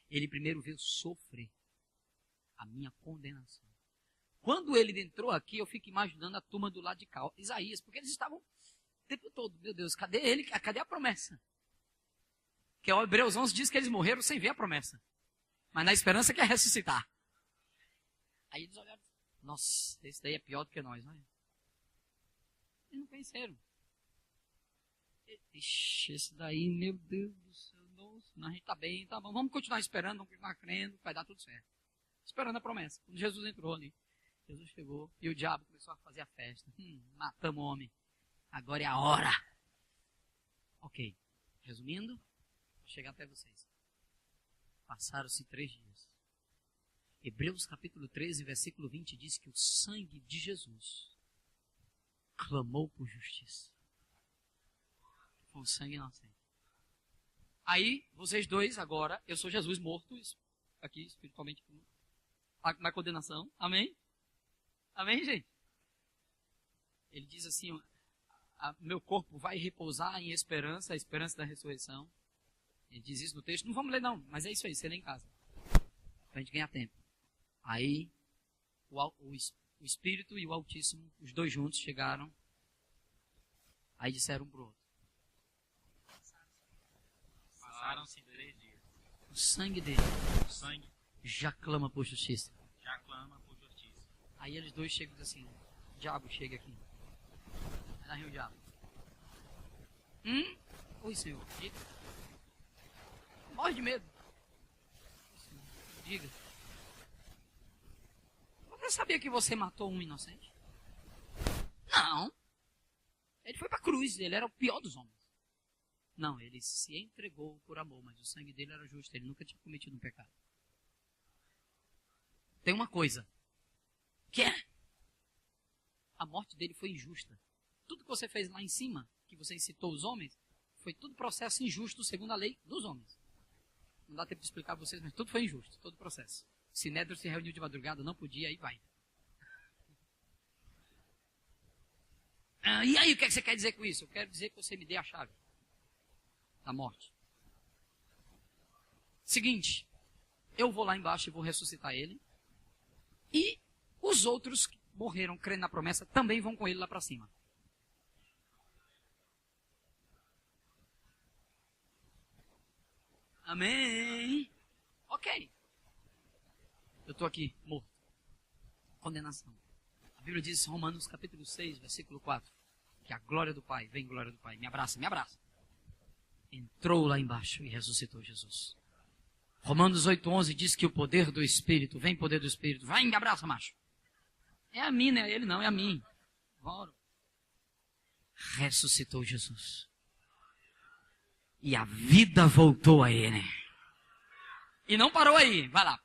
Ele primeiro veio sofrer a minha condenação. Quando ele entrou aqui, eu fico imaginando a turma do lado de cá, Isaías, porque eles estavam o tempo todo, meu Deus, cadê ele? Cadê a promessa? Que o Hebreus 11 diz que eles morreram sem ver a promessa, mas na esperança que é ressuscitar. Aí eles olharam, nossa, esse daí é pior do que nós, não é? Eles não conheceram. Ixi, esse daí, meu Deus do céu, nossa, a gente tá bem, tá bom, vamos continuar esperando, vamos continuar crendo, vai dar tudo certo. Esperando a promessa. Quando Jesus entrou ali, Jesus chegou e o diabo começou a fazer a festa. Matamos o homem. Agora é a hora. Ok. Resumindo, vou chegar até vocês. Passaram-se 3 dias. Hebreus capítulo 13, versículo 20 diz que o sangue de Jesus clamou por justiça. Com sangue inocente. Aí, vocês dois agora, eu sou Jesus morto, aqui espiritualmente, na condenação. Amém? Amém, gente? Ele diz assim, meu corpo vai repousar em esperança, a esperança da ressurreição. Ele diz isso no texto. Não vamos ler não, mas é isso aí, você lê em casa. Pra gente ganhar tempo. Aí, o Espírito e o Altíssimo, os dois juntos chegaram. Aí disseram um pro outro. Passaram-se 3 dias. O sangue dele O sangue já clama por justiça. já clama por justiça. Aí eles dois chegam e dizem assim, o diabo chega aqui. Aí lá vem o diabo. Oi, Senhor, diga. Morre de medo. Diga. Você sabia que você matou um inocente? Não. Ele foi para a cruz, ele era o pior dos homens. Não, ele se entregou por amor, mas o sangue dele era justo, ele nunca tinha cometido um pecado. Tem uma coisa, que é, a morte dele foi injusta. Tudo que você fez lá em cima, que você incitou os homens, foi tudo processo injusto segundo a lei dos homens. Não dá tempo de explicar para vocês, mas tudo foi injusto, todo processo. Sinédrio se reuniu de madrugada, não podia, aí vai. E aí, o que é que você quer dizer com isso? Eu quero dizer que você me dê a chave da morte. Seguinte, eu vou lá embaixo e vou ressuscitar ele. E os outros que morreram crendo na promessa também vão com ele lá para cima. Amém. Ok. Eu estou aqui, morto. Condenação. A Bíblia diz em Romanos capítulo 6, versículo 4, que a glória do Pai, vem glória do Pai, me abraça, me abraça. Entrou lá embaixo e ressuscitou Jesus. Romanos 8:11 diz que o poder do Espírito, vem poder do Espírito, vai, me abraça, macho. É a mim, não é ele não, é a mim. Bora. Ressuscitou Jesus. E a vida voltou a ele. E não parou aí. Vai lá.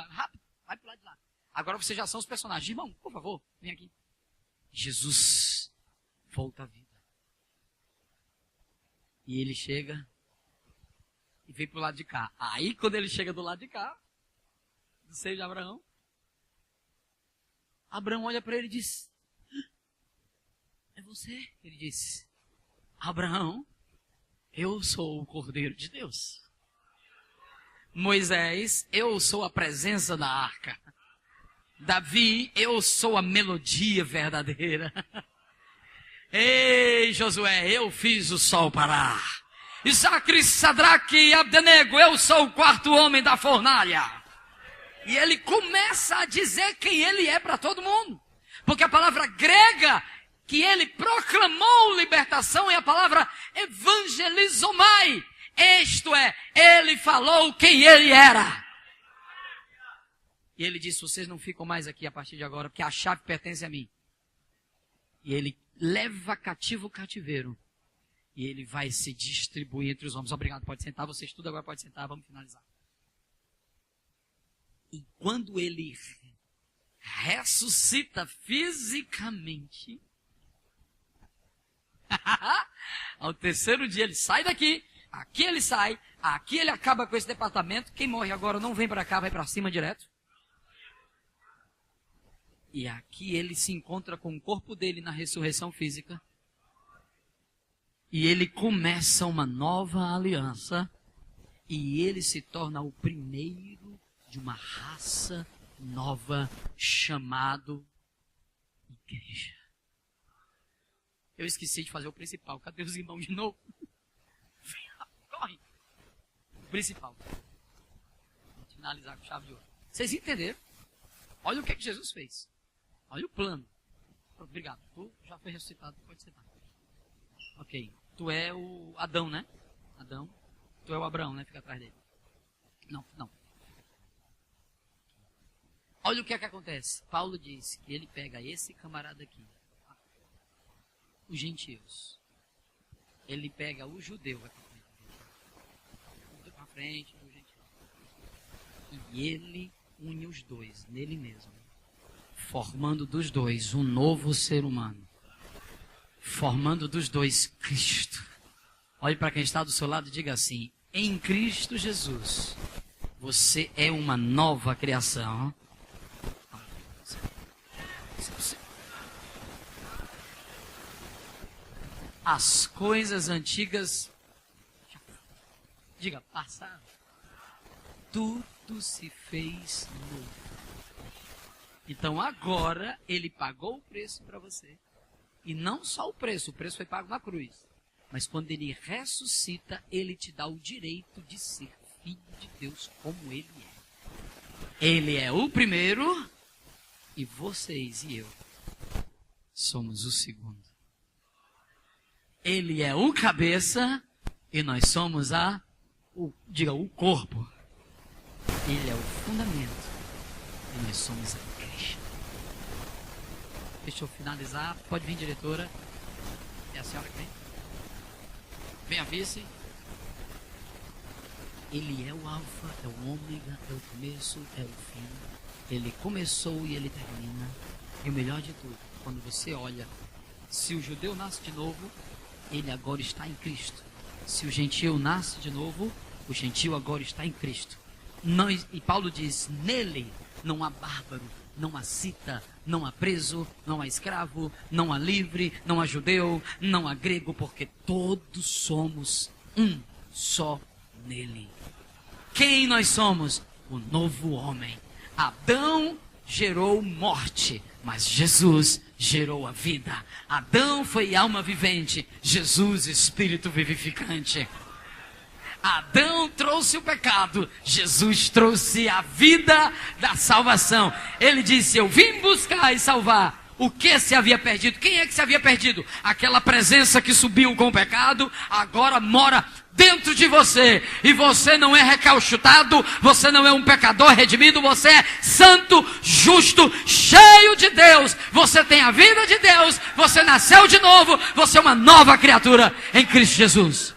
Rápido. Vai pro lado de lá. Agora vocês já são os personagens. Irmão, por favor, vem aqui. Jesus volta à vida. E ele chega e vem pro lado de cá. Aí quando ele chega do lado de cá, do seio de Abraão, Abraão olha para ele e diz, é você? Ele disse, Abraão, eu sou o Cordeiro de Deus. Moisés, eu sou a presença da arca. Davi, eu sou a melodia verdadeira. Ei, Josué, eu fiz o sol parar. Isaac, Sadraque e Abdenego, eu sou o quarto homem da fornalha. E ele começa a dizer quem ele é para todo mundo. Porque a palavra grega que ele proclamou libertação é a palavra evangelizomai. Isto é, ele falou quem ele era. E ele disse, vocês não ficam mais aqui a partir de agora, porque a chave pertence a mim. E ele leva cativo o cativeiro. E ele vai se distribuir entre os homens. Obrigado, pode sentar, você estuda agora, pode sentar, vamos finalizar. E quando ele ressuscita fisicamente, ao terceiro dia ele sai daqui, aqui ele sai, aqui ele acaba com esse departamento, quem morre agora não vem para cá, vai para cima direto. E aqui ele se encontra com o corpo dele na ressurreição física. E ele começa uma nova aliança. E ele se torna o primeiro de uma raça nova chamado igreja. Eu esqueci de fazer o principal. Cadê os irmãos de novo? Corre. O principal. Vou finalizar com chave de ouro. Vocês entenderam? Olha o que Jesus fez. Olha o plano. Obrigado. Tu já foi ressuscitado, pode sentar. Ok. Tu é o Adão, né? Adão. Tu é o Abraão, né? Fica atrás dele. Não. Olha o que é que acontece. Paulo diz que ele pega esse camarada aqui, os gentios. Ele pega o judeu, vai para frente, o gentio. E ele une os dois, nele mesmo. Formando dos dois um novo ser humano. Formando dos dois Cristo. Olhe para quem está do seu lado e diga assim: em Cristo Jesus, você é uma nova criação. As coisas antigas, diga, passaram. Tudo se fez novo. Então agora ele pagou o preço para você. E não só o preço foi pago na cruz. Mas quando ele ressuscita, ele te dá o direito de ser filho de Deus como ele é. Ele é o primeiro e vocês e eu somos o segundo. Ele é o cabeça e nós somos o corpo. Ele é o fundamento e nós somos a igreja. Deixa eu finalizar. Pode vir, diretora. É a senhora que vem? Vem a vice. Ele é o alfa, é o ômega, é o começo, é o fim. Ele começou e ele termina. E o melhor de tudo, quando você olha, se o judeu nasce de novo, ele agora está em Cristo. Se o gentio nasce de novo, o gentio agora está em Cristo. E Paulo diz, nele não há bárbaro, não há cita, não há preso, não há escravo, não há livre, não há judeu, não há grego, porque todos somos um só nele. Quem nós somos? O novo homem. Adão gerou morte, mas Jesus gerou a vida. Adão foi alma vivente, Jesus espírito vivificante. Adão trouxe o pecado, Jesus trouxe a vida da salvação. Ele disse, eu vim buscar e salvar o que se havia perdido. Quem é que se havia perdido? Aquela presença que subiu com o pecado, agora mora dentro de você. E você não é recalchutado, você não é um pecador redimido, você é santo, justo, cheio de Deus. Você tem a vida de Deus, você nasceu de novo, você é uma nova criatura em Cristo Jesus.